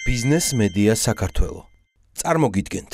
ბიზნეს მედია საქართველო. წარმოგიდგენთ.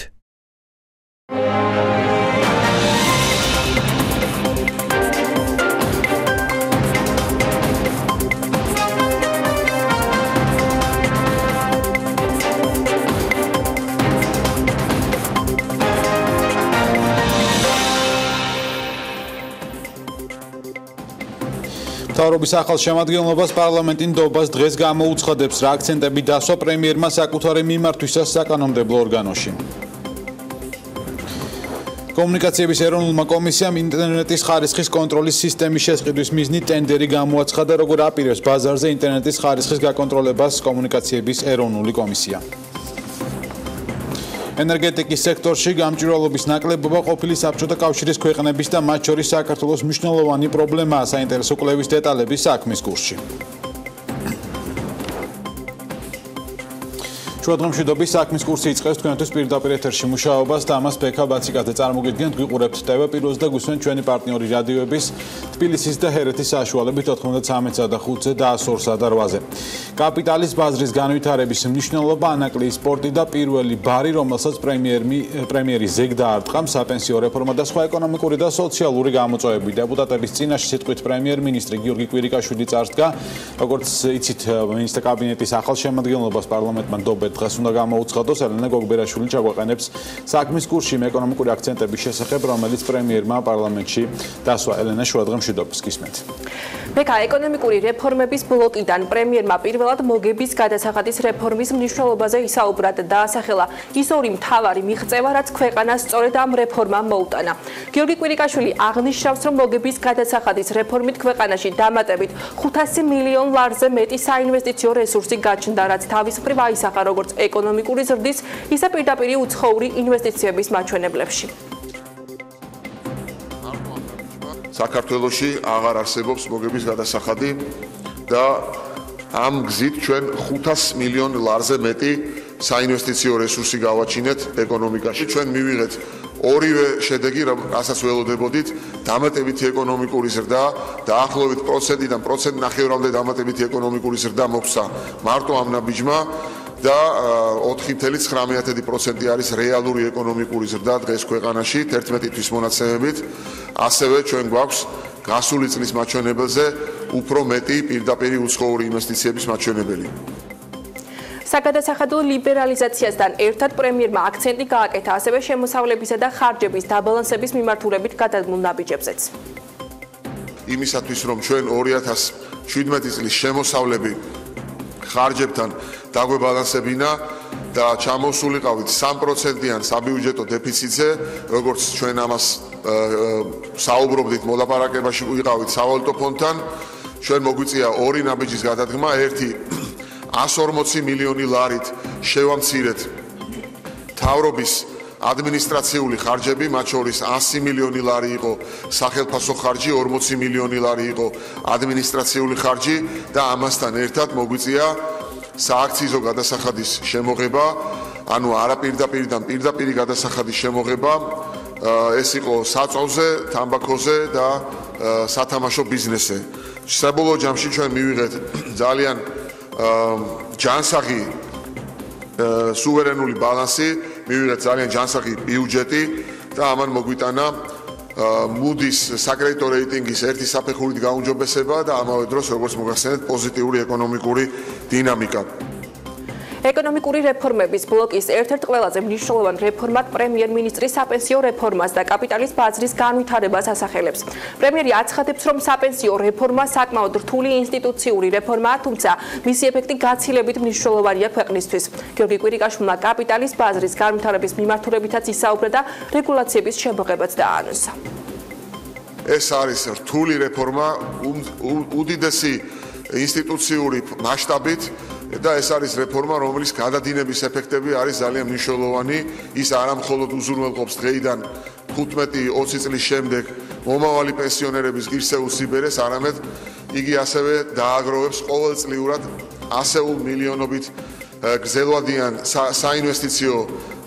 მთავრობის ახალ შემადგენლობას პარლამენტი ნდობას დღეს გამოუცხადებს, რა აქცენტები დასვა პრემიერმა საკუთარი მიმართვისას საკანონმდებლო ორგანოში. კომუნიკაციების ეროვნულმა კომისიამ ინტერნეტის ხარისხის კონტროლის სისტემის შესყიდვის მიზნით ტენდერი გამოაცხადა, როგორ აპირებს ბაზარზე ინტერნეტის ხარისხის გაკონტროლებას კომუნიკაციების ეროვნული კომისია. ენერგეტიკის სექტორში გამჭვირვალობის ნაკლებობა ყოფილი საბჭოთა კავშირის ქვეყნების და მათ შორის საქართველოს მნიშვნელოვანი პრობლემაა, საინტერესო კვლევის დეტალები საქმის კურსში. შუადღემშვიდობის საქმის კურსი იწყებს თქვენთვის პირდაპირ ეთერში მუშაობას და ამას ბექა ბაციკაძე წარმოგიდგენთ. გვიყურებთ TV+-ს და გვისმენთ ჩვენი პარტნიორი რადიოების თბილისის და ჰერეთის საშუალებით 93-სა და 5-ზე და 102-სა და 8-ზე. კაპიტალის ბაზრის განვითარების მნიშვნელობა, ანაკლიის სპორტი და პირველი ბარი, რომელსაც პრემიერი ზეგ დაარტყამ, საპენსიო რეფორმა და სხვა ეკონომიკური და სოციალური გამოწვევები. დეპუტატების წინაშე სიტყვით პრემიერ-მინისტრი გიორგი კვირიკაშვილი წარსდგა, როგორც იცით, მინისტრთა კაბინეტის ახალ შემადგენლობას პარლამენტმა ნდობა დღეს უნდა გამოუცხადოს. ელენა გოგბერაშვილი ჩაგვაყენებს საქმის კურსში ეკონომიკური აქცენტების შესახებ, რომელიც პრემიერმა პარლამენტში დასვა. ელენა, შუადღემშვიდობის, გისმენთ. ბექა, ეკონომიკური რეფორმების ბლოკიდან პრემიერმა პირველად მოგების გადასახადის რეფორმის მნიშვნელობაზე ისაუბრა და დაასახელა ის ორი მთავარი მიღწევა, რაც ქვეყანას სწორედ ამ რეფორმამ მოუტანა. გიორგი კვირიკაშვილი აღნიშნავს, რომ მოგების გადასახადის რეფორმით ქვეყანაში დამატებით 500 მილიონ ლარზე მეტი საინვესტიციო რესურსი გაჩნდა, რაც თავის მხრივ აისახა როგორც ეკონომიკური ზრდის, ისე პირდაპირი უცხოური ინვესტიციების მაჩვენებლებში. საქართველოში აღარ არსებობს მოგების გადასახადი და ამ გზით ჩვენ 500 მილიონ ლარზე მეტი საინვესტიციო რესურსი გავაჩინეთ ეკონომიკაში. ჩვენ მივიღეთ ორივე შედეგი, რასაც ველოდებოდით, დამატებითი ეკონომიკური ზრდა, დაახლოებით 1%-დან 1.5%-მდე დამატებითი ეკონომიკური ზრდა მოხდა მარტო ამ ნაბიჯმა და 4.9% არის რეალური ეკონომიკური ზრდა დღეს ქვეყანაში 11 თვის მონაცემებით. ასევე ჩვენ გვაქვს გასული წლის მაჩვენებელზე უფრო მეტი პირდაპირი უცხოური ინვესტიციების მაჩვენებელი. საგადასახადო ლიბერალიზაციასთან ერთად პრემიერმა აქცენტი გააკეთა ასევე შემოსავლებისა და ხარჯების დაბალანსების მიმართულებით გადადგმულ ნაბიჯებზეც. იმისათვის, რომ ჩვენ 2017 წლის შემოსავლები ხარჯებთან დაგვებალანსებინა და ჩამოსულიყავით 3%-იან საბიუჯეტო დეფიციტზე, როგორც ჩვენ ამას საუბრობდით მოლაპარაკებაში ვიყავით სავალუტო ფონდთან, ჩვენ მოგვიწია ორი ნაბიჯის გადადგმა, ერთი 140 მილიონი ლარით შევამცირეთ მთავრობის ადმინისტრაციული ხარჯები, მათ შორის 100 მილიონი ლარი იყო სახელმწიფო ხარჯი, 40 მილიონი ლარი იყო ადმინისტრაციული ხარჯი და ამასთან ერთად მოგვიწია სააქციზო გადასახადის შემოღება, ანუ არაპირდაპირიდან პირდაპირი გადასახადის შემოღება, ეს იყო საწოლზე, თამბაქოზე და სათამაშო ბიზნესზე. საბოლოო ჯამში ჩვენ მივიღეთ ძალიან ჯანსაღი სუვერენული ბალანსი, მივიღეთ ძალიან ჯანსაღი ბიუჯეტი და ამან მოგვიტანა მუდის საკრედიტო რეიტინგის ერთი საფეხურით გაუმჯობესება და ამავე დროს, როგორც მოგახსენეთ, პოზიტიური ეკონომიკური დინამიკა. ეკონომიკური რეფორმების ბლოკის ერთ-ერთ ყველაზე მნიშვნელოვან რეფორმად პრემიერ-მინისტრი საპენსიო რეფორმას და კაპიტალის ბაზრის განვითარებას ასახელებს. პრემიერი აცხადებს, რომ საპენსიო რეფორმა საკმაოდ რთული ინსტიტუციური რეფორმაა, თუმცა მისი ეფექტი გაცილებით მნიშვნელოვანია ქვეყნისთვის. გიორგი კვირიკაშვილმა კაპიტალის ბაზრის განვითარების მიმართულებითაც ისაუბრა და რეგულაციების შემოღებაც დაანონსა. ეს არის რთული რეფორმა, უდიდესი ინსტიტუციური მასშტაბით და ეს არის რეფორმა, რომლის გადადინების ეფექტები არის ძალიან მნიშვნელოვანი. ის არა მხოლოდ უზრუნველყოფს დღეიდან 15-20 წლის შემდეგ მომავალი პენსიონერების ღირსეულ სიბერეს, არამედ იგი ასევე დააგროვებს ყოველწლიურად ასეულ მილიონობით გრძელვადიან საინვესტიციო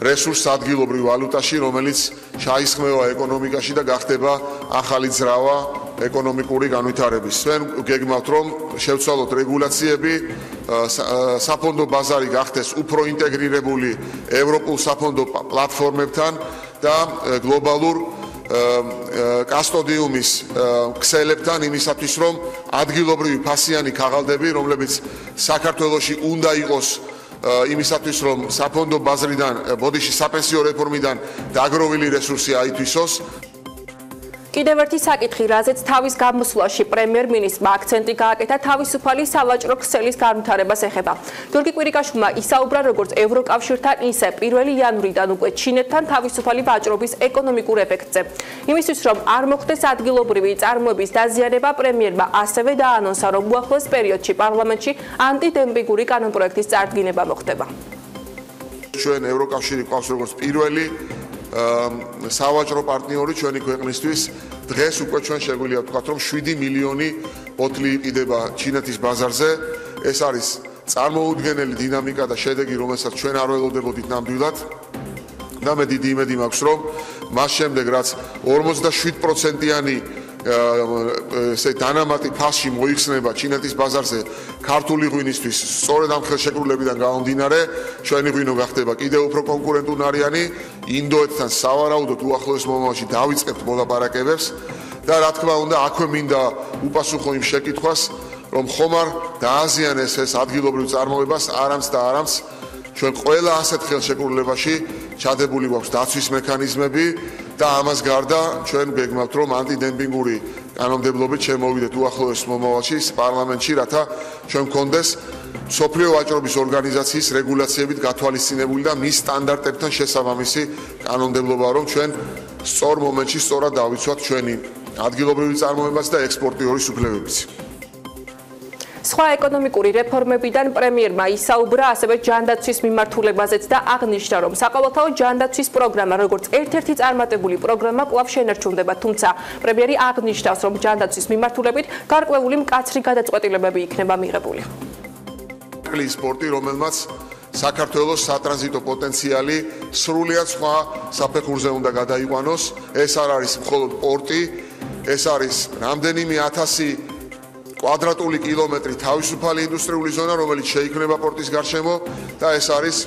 რესურსს ადგილობრივ ვალუტაში, რომელიც ჩაისხმევა ეკონომიკაში და გახდება ახალი ძრავა ეკონომიკური განვითარების. Ჩვენ გეგმავთ, რომ შევცვალოთ რეგულაციები, საფონდო ბაზარი გახდეს უფრო ინტეგრირებული ევროპულ საფონდო პლატფორმებთან და გლობალურ კასტოდიუმის ქსელებთან იმისათვის, რომ ადგილობრივი ფასიანი ქაღალდები, რომლებიც საქართველოში უნდა იყოს იმისათვის, რომ საფონდო ბაზრიდან, ბოდიში საპენსიო რეფორმიდან დაგროვილი რესურსი აითვისოს. კიდევ ერთი საკითხი, რაზეც თავის გამოსვლაში პრემიერ-მინისტრმა აქცენტი გააკეთა, თავისუფალი სავაჭრო ქსელის განვითარებას ეხება. გიორგი კვირიკაშვილმა ისაუბრა როგორც ევროკავშირთან, ისე 1 იანვრიდან უკვე ჩინეთთან თავისუფალი ვაჭრობის ეკონომიკურ ეფექტზე. იმისთვის, რომ არ მოხდეს ადგილობრივი წარმოების დაზიანება, პრემიერმა ასევე დაანონსა, რომ უახლოეს პერიოდში პარლამენტში ანტიდემპინგური კანონპროექტის წარდგინება მოხდება. ჩვენ ევროკავშირი ყავს როგორც პირველი სავაჭრო პარტნიორი ჩვენი ქვეყნისთვის. დღეს უკვე ჩვენ შეგვიძლია ვთქვათ, რომ 7 მილიონი ბოთლი იყიდება ჩინეთის ბაზარზე. ეს არის წარმოუდგენელი დინამიკა და შედეგი, რომელსაც ჩვენ არ ველოდებოდით ნამდვილად. და მე დიდი იმედი მაქვს, რომ მას შემდეგ, რაც 47%-იანი ესე დანამატი ფასში მოიხსნება ჩინეთის ბაზარზე ქართული ღვინისთვის, სწორედ ამ ხელშეკრულებიდან გამომდინარე, ჩვენი ღვინო გახდება კიდევ უფრო კონკურენტუნარიანი. ინდოეთთან სავარაუდოდ უახლოეს მომავალში დავიწყებთ მოლაპარაკებებს და რა თქმა უნდა, აქვე მინდა უპასუხო იმ შეკითხვას, რომ ხომ არ დააზიანეს ეს ადგილობრივ წარმოებას არამც და არამც ჩვენ ყველა ასეთ ხელშეკრულებაში ჩადებული გვაქვს დაცვის მექანიზმები და ამას გარდა ჩვენ გეგმავთ, რომ ანტიდემპინგური კანონმდებლობით შემოვიდეთ უახლოეს მომავალში პარლამენტში, რათა ჩვენ გქონდეს მსოფლიო ვაჭრობის ორგანიზაციის რეგულაციებით გათვალისწინებული და მის სტანდარტებთან შესაბამისი კანონმდებლობა, რომ ჩვენ სწორ მომენტში სწორად დავიცვათ ჩვენი ადგილობრივი წარმოებაც და ექსპორტიორის უფლებებიც. სხვა ეკონომიკური რეფორმებიდან პრემიერმა ისაუბრა ასევე ჯანდაცვის მიმართულებაზეც და აღნიშნა, რომ საყოველთაო ჯანდაცვის პროგრამა, როგორც ერთ-ერთი წარმატებული პროგრამა, კვლავ შენარჩუნდება, თუმცა პრემიერი აღნიშნავს, რომ ჯანდაცვის მიმართულებით გარკვეული მკაცრი გადაწყვეტილებები იქნება მიღებული. სპორტი, რომელმაც საქართველოს სატრანზიტო პოტენციალი სრულიად სხვა საფეხურზე უნდა გადაიყვანოს. ეს არ არის მხოლოდ პორტი, ეს არის რამდენიმე 1000 კვადრატული კილომეტრი თავისუფალი ინდუსტრიული ზონა, რომელიც შეიქმნება პორტის გარშემო და ეს არის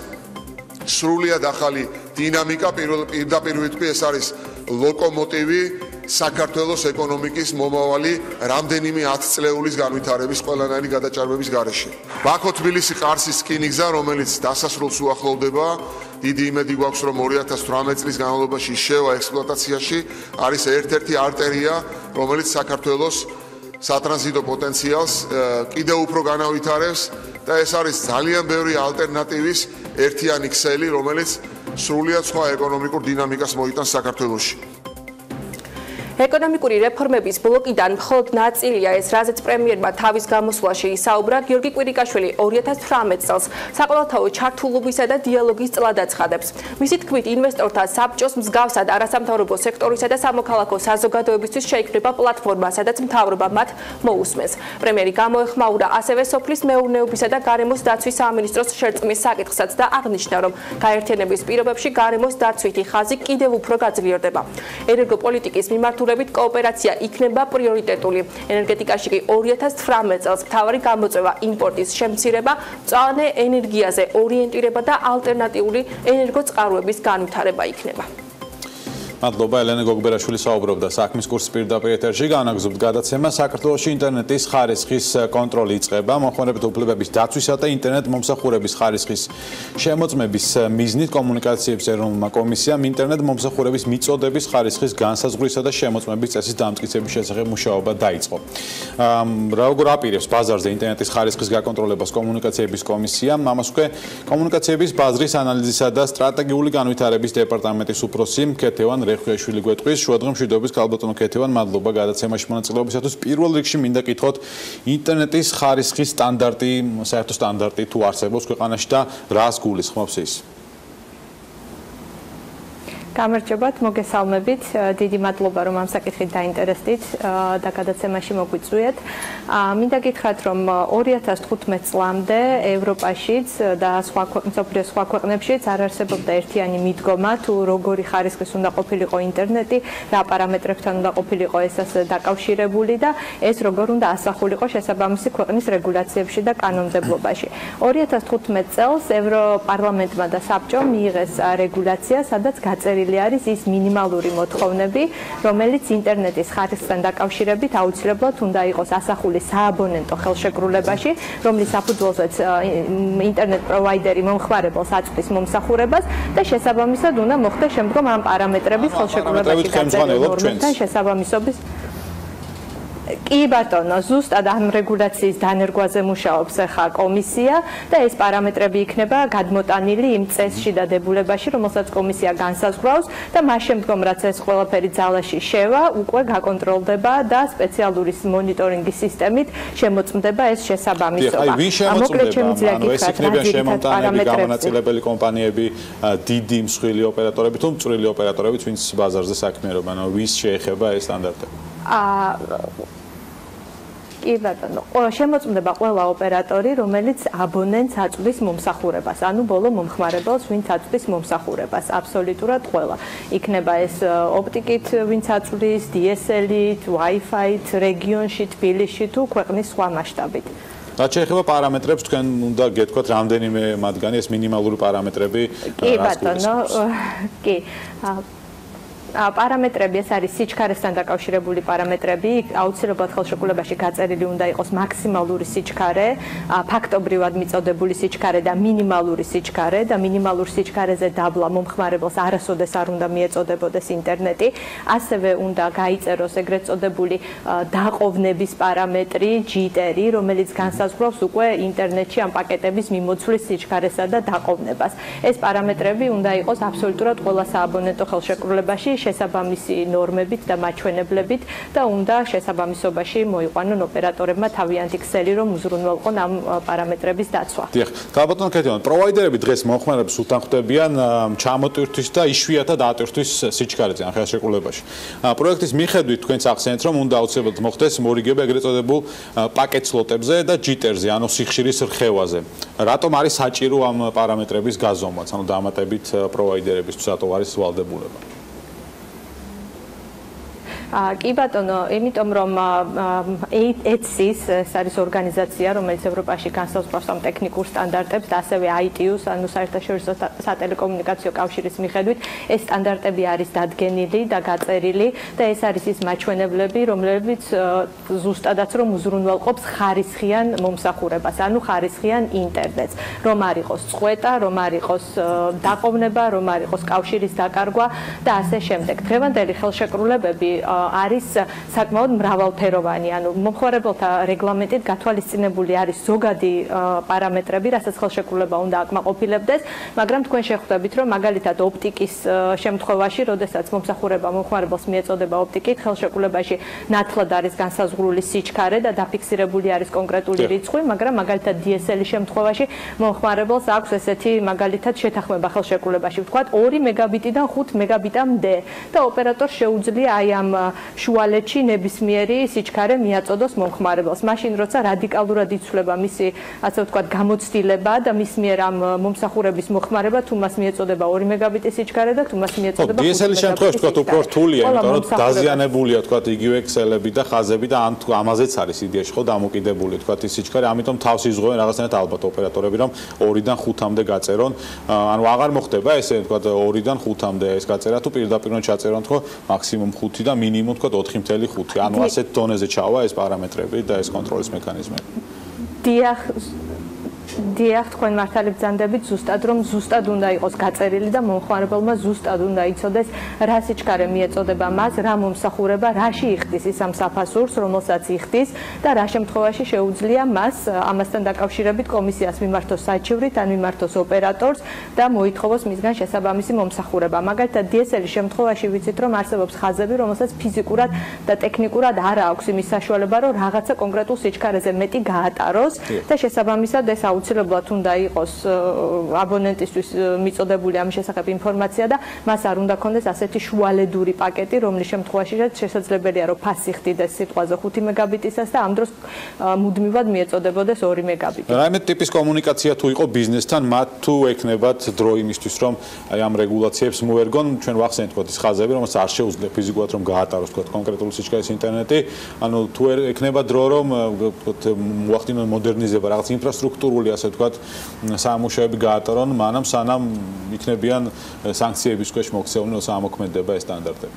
სრულიად ახალი დინამიკა, პირდაპირ ვიტყვი, ეს არის ლოკომოტივი საქართველოს ეკონომიკის მომავალი რამდენიმე 10 წლეულის განვითარების ყველანაირი გადაჭარბების გარეშე. ბაქო-თბილისი-ყარსის რკინიგზა, რომელიც დასასრულს უახლოვდება, დიდი იმედი გვაქვს, რომ 2018 წლის განმავლობაში შევა ექსპლუატაციაში, არის ერთ-ერთი არტერია, რომელიც საქართველოს სატრანზიტო პოტენციალს კიდევ უფრო განავითარებს და ეს არის ძალიან ბევრი ალტერნატივის ერთიანი ქსელი, რომელიც სრულიად სხვა ეკონომიკურ დინამიკას მოიტანს საქართველოში. ეკონომიკური რეფორმების ბლოკიდან მხოლოდ ნაწილია ეს, რაზეც პრემიერმა თავის გამოსვლაში ისაუბრა. გიორგი კვირიკაშვილი 2018 წელს საყოველთაო ჩართულობისა და დიალოგის წლად აცხადებს. მისი თქმით, ინვესტორთა საბჭოს მსგავსად არასამთავრობო სექტორისა და სამოქალაქო საზოგადოებისთვის შეიქმნება პლატფორმა, სადაც მთავრობა მათ მოусმენს. პრემიერი გამოეხმაურა ასევე სოფლის მეურნეობისა და გარემოს დაცვის სამინისტროს შერწყმის საკითხსაც და აღნიშნა, რომ გაერთიანების პირობებში გარემოს დაცვითი ხაზი კიდევ უფრო გაძლიერდება. ენერგოპოლიტიკის მიმართულებით კოოპერაცია იქნება პრიორიტეტული. ენერგეტიკაში კი 2018 წელს მთავარი გამოწვევა იმპორტის შემცირება, მწვანე ენერგიაზე ორიენტირება და ალტერნატიული ენერგოწყაროების განვითარება იქნება. მადლობა ელენე გოგბერაშვილი საუბრობდა საქმის კურსის პირდაპირ ეთერში. განაგზობთ გადაცემა საქართველოში ინტერნეტის ხარისხის კონტროლი იწყება. მომხმარებელთა უფლებების დაცვისა და ინტერნეტ მომსახურების ხარისხის შემოწმების მიზნით კომუნიკაციების ეროვნულმა კომისიამ ინტერნეტ მომსახურების მიწოდების ხარისხის განსაზღვრისა და შემოწმების წესის დამტკიცების შესახებ მუშაობა დაიწყო. როგორ აპირებს ბაზარზე ინტერნეტის ხარისხის გაკონტროლებას კომუნიკაციების კომისიამ, ამას უკვე კომუნიკაციების ბაზრის ანალიზისა და სტრატეგიული განვითარების დეპარტამენტის უფროსი ქეთევან რეხვიაშვილი გვეტყვის. შუადღე მშვიდობის ქალბატონო ქეთევან, მადლობა გადაცემაში მონაწილეობისათვის. პირველ რიგში მინდა კითხოთ ინტერნეტის ხარისხის სტანდარტი, საერთო სტანდარტი თუ არსებობს ქვეყანაში და რას გულისხმობს ის? გამარჯობათ, მოგესალმებით. დიდი მადლობა, რომ ამ საკითხით დაინტერესდით და გადაცემაში მოგვიწვიეთ. მინდა გითხრათ, რომ 2015 წლამდე ევროპაშიც და მსოფლიოს სხვა ქვეყნებშიც არ არსებობდა ერთიანი მიდგომა, თუ როგორი ხარისხის უნდა ყოფილიყო ინტერნეტი, რა პარამეტრებთან უნდა ყოფილიყო ეს დაკავშირებული და ეს როგორ უნდა ასახულიყო შესაბამისი ქვეყნის რეგულაციებში და კანონმდებლობაში. 2015 წელს ევროპარლამენტმა და საბჭომ მიიღეს რეგულაცია, სადაც გაწერილი არის ის მინიმალური მოთხოვნები, რომელიც ინტერნეტის ხარისხთან დაკავშირებით აუცილებლად უნდა იყოს ასახული სააბონენტო ხელშეკრულებაში, რომლის საფუძველზეც ინტერნეტ პროვაიდერი მომხმარებელს აწვდის მომსახურებას და შესაბამისად უნდა მოხდეს შემდგომ ამ პარამეტრების ხელშეკრულებაში გაწერილი ნორმებთან შესაბამისობის. კი ბატონო, ზუსტად ამ რეგულაციის დანერგვაზე მუშაობს ახლა კომისია და ეს პარამეტრები იქნება გადმოტანილი იმ წესში და დებულებაში, რომელსაც კომისია განსაზღვრავს და მას შემდგომ რაც ეს ყველაფერი ძალაში შევა, უკვე გაკონტროლდება და სპეციალური მონიტორინგის სისტემით შემოწმდება ეს შესაბამისობა. აი, ვინ შემოწმდება? ანუ ეს იქნება შემომტანები, გამონაწილებელი კომპანიები, დიდი მსხვილი ოპერატორები თუ მწვრილი ოპერატორები, ვინც ბაზარზე საქმიანობენ, ანუ ვის შეეხება ეს სტანდარტები? კი ბატონო, შემოწმდება ყველა ოპერატორი, რომელიც აბონენტს აწვდის მომსახურებას, ანუ ბოლო მომხმარებელს, ვინც აწვდის მომსახურებას, აბსოლუტურად ყველა. იქნება ეს ოპტიკით, ვინც აწვდის, DSL-ით, Wi-Fi-ით, რეგიონში, თბილისში თუ ქვეყნის სხვა მასშტაბით. რაც შეეხება პარამეტრებს, თქვენ უნდა გეთქვათ რამდენიმე მათგანი ეს მინიმალური პარამეტრები. კი ბატონო, კი. პარამეტრები ეს არის სიჩქარესთან დაკავშირებული პარამეტრები, აუცილებლად ხელშეკრულებაში გაწერილი უნდა იყოს მაქსიმალური სიჩქარე, ფაქტობრივად მიწოდებული სიჩქარე და მინიმალური სიჩქარე და მინიმალურ სიჩქარეზე დაბლა მომხმარებელს არასოდეს არ უნდა მიეწოდებოდეს ინტერნეტი, ასევე უნდა გაიწეროს ეგრეთ წოდებული დაყოვნების პარამეტრი, ჯიტერი, რომელიც განსაზღვრავს უკვე ინტერნეტში ამ პაკეტების მიმოცვლის სიჩქარესა და დაყოვნებას. ეს პარამეტრები უნდა იყოს აბსოლუტურად ყველა სააბონენტო ხელშეკრულებაში შესაბამისი ნორმებით და მაჩვენებლებით და უნდა შესაბამისობაში მოიყვანონ ოპერატორებმა თავიანთი ქსელი, რომ უზრუნველყონ ამ პარამეტრების დაცვა. დიახ, გაბატონო კეთილ, პროვაიდერები დღეს მომხმარებელს უთან ხვდებიან ჩამოტვირთვის და იშვიათად ატვირთვის სიჩქარეზე ამ ხელშეკრულებაში. პროექტის მიხედვით თქვენც ახსენეთ, რომ უნდა აუცილებლად მოხდეს მორიგება ეგრეთ წოდებულ პაკეტ სლოტებზე და ჯიტერზე, ანუ სიხშირის რხევაზე. რატომ არის საჭირო ამ პარამეტრების გაზომვაც, ანუ დამატებით პროვაიდერებისთვის რატო არის ვალდებულება? კი ბატონო, იმიტომ რომ ETSIS ეს არის ორგანიზაცია, რომელიც ევროპაში განსაზღვრავს ამ ტექნიკურ სტანდარტებს და ასევე ITU-ს, ანუ საერთაშორისო სატელეკომუნიკაციო კავშირის მიხედვით, ეს სტანდარტები არის დადგენილი და გაწერილი და ეს არის ის მაჩვენებლები, რომლებიც ზუსტადაც რომ უზრუნველყოფს ხარისხიან მომსახურებას, ანუ ხარისხიან ინტერნეტს, რომ არ იყოს წყვეტა, რომ არ იყოს დაყოვნება, რომ არ იყოს კავშირის დაკარგვა და ასე შემდეგ. დღევანდელი ხელშეკრულებები არის საკმაოდ მრავალფეროვანი, ანუ მომხმარებელთა რეგლამენტით გათვალისწინებული არის ზოგადი პარამეტრები, რასაც ხელშეკრულება უნდა აკმაყოფილებდეს, მაგრამ თქვენ შეხვდებით, რომ მაგალითად ოპტიკის შემთხვევაში, როდესაც მომსახურება მომხმარებელს მიეწოდება ოპტიკით, ხელშეკრულებაში ნათლად არის განსაზღვრული სიჩქარე და დაფიქსირებული არის კონკრეტული რიცხვი, მაგრამ მაგალითად DSL-ის შემთხვევაში მომხმარებელს აქვს ესეთი მაგალითად შეთანხმება ხელშეკრულებაში, ვთქვათ 2 მეგაბიტიდან 5 მეგაბიტამდე და ოპერატორს შეუძლია აი ამ შუალედში ნებისმიერი სიჩქარე მიაწოდოს მომხმარებელს. მაშინ როცა რადიკალურად იცვლება მისი, ასე ვთქვათ, გამოცდილება და მის მიერ ამ მომსახურების მოხმარება, თუ მას მიეწოდება 2 მეგაბიტის სიჩქარე და თუ მას მიეწოდება 5 მეგაბიტის. DSL-ის შემთხვევაში ვთქვათ უფრო რთულია, იმიტომ რომ დაზიანებულია, ვთქვათ, იგივე ქსელები და ხაზები და ამაზეც არის იდეაში ხო დამოკიდებული, ვთქვათ, ის სიჩქარე, ამიტომ თავს იზღვევენ რაღაცნაირად ალბათ ოპერატორები, რომ 2-დან 5-მდე გაწერონ. ანუ აღარ მოხდება ესე, ვთქვათ, 2-დან 5-მდე ეს გაწერა, თუ პირდაპირ ჩაწერონ თქო მაქსიმუმ 5 და მინიმუმ თქო 4.5. ანუ ასეთ დონეზე ჩავა ეს პარამეტრები და ეს კონტროლის მექანიზმები. დიახ, თქვენ მართალი ბრძანდებით, ზუსტად რომ ზუსტად უნდა იყოს გაწერილი და მომხმარებელმა ზუსტად უნდა იცოდეს, რა სიჩქარე მიეწოდება მას, რა მომსახურება, რაში იხდის ის ამ საფასურს, რომელსაც იხდის და რა შემთხვევაში შეუძლია მას ამასთან დაკავშირებით კომისიას მიმართოს საჩივრით, ან მიმართოს ოპერატორს და მოითხოვოს მისგან შესაბამისი მომსახურება. მაგალითად, DSL-ის შემთხვევაში ვიცით, რომ არსებობს ხაზები, რომელსაც ფიზიკურად და ტექნიკურად არ აქვს იმის საშუალება, რომ რაღაცა კონკრეტულ სიჩქარეზე მეტი გაატაროს და შესაბამისად ეს აუცილებლად უნდა იყოს აბონენტისთვის მიწოდებული ამ შესახებ ინფორმაცია და მას არ უნდა ქონდეს ასეთი შუალედური პაკეტი, რომლის შემთხვევაშიც შესაძლებელია რომ ფასი ხდიდეს სიტყვაზე 5 მეგაბიტისას და ამ დროს მუდმივად მიეწოდებოდეს 2 მეგაბიტი. რაიმე ტიპის კომუნიკაცია თუ იყო ბიზნესთან, მათ თუ ექნებათ დრო იმისთვის, რომ აი ამ რეგულაციებს მოერგონ, ჩვენ ვახსენეთ თქო ის ხაზები, რომელსაც არ შეუძლია ფიზიკურად რომ გაატაროს თქო კონკრეტული სიჩქარის ინტერნეტი, ანუ თუ ექნება დრო რომ თქო მოახდინონ მოდერნიზება, რაღაც ინფრასტრუქტურული ასე თქო სამუშაოები გაატარონ, მანამ სანამ იქნებიან სანქციების ქვეშ მოქცეულნი სამოქმედება ეს სტანდარტები.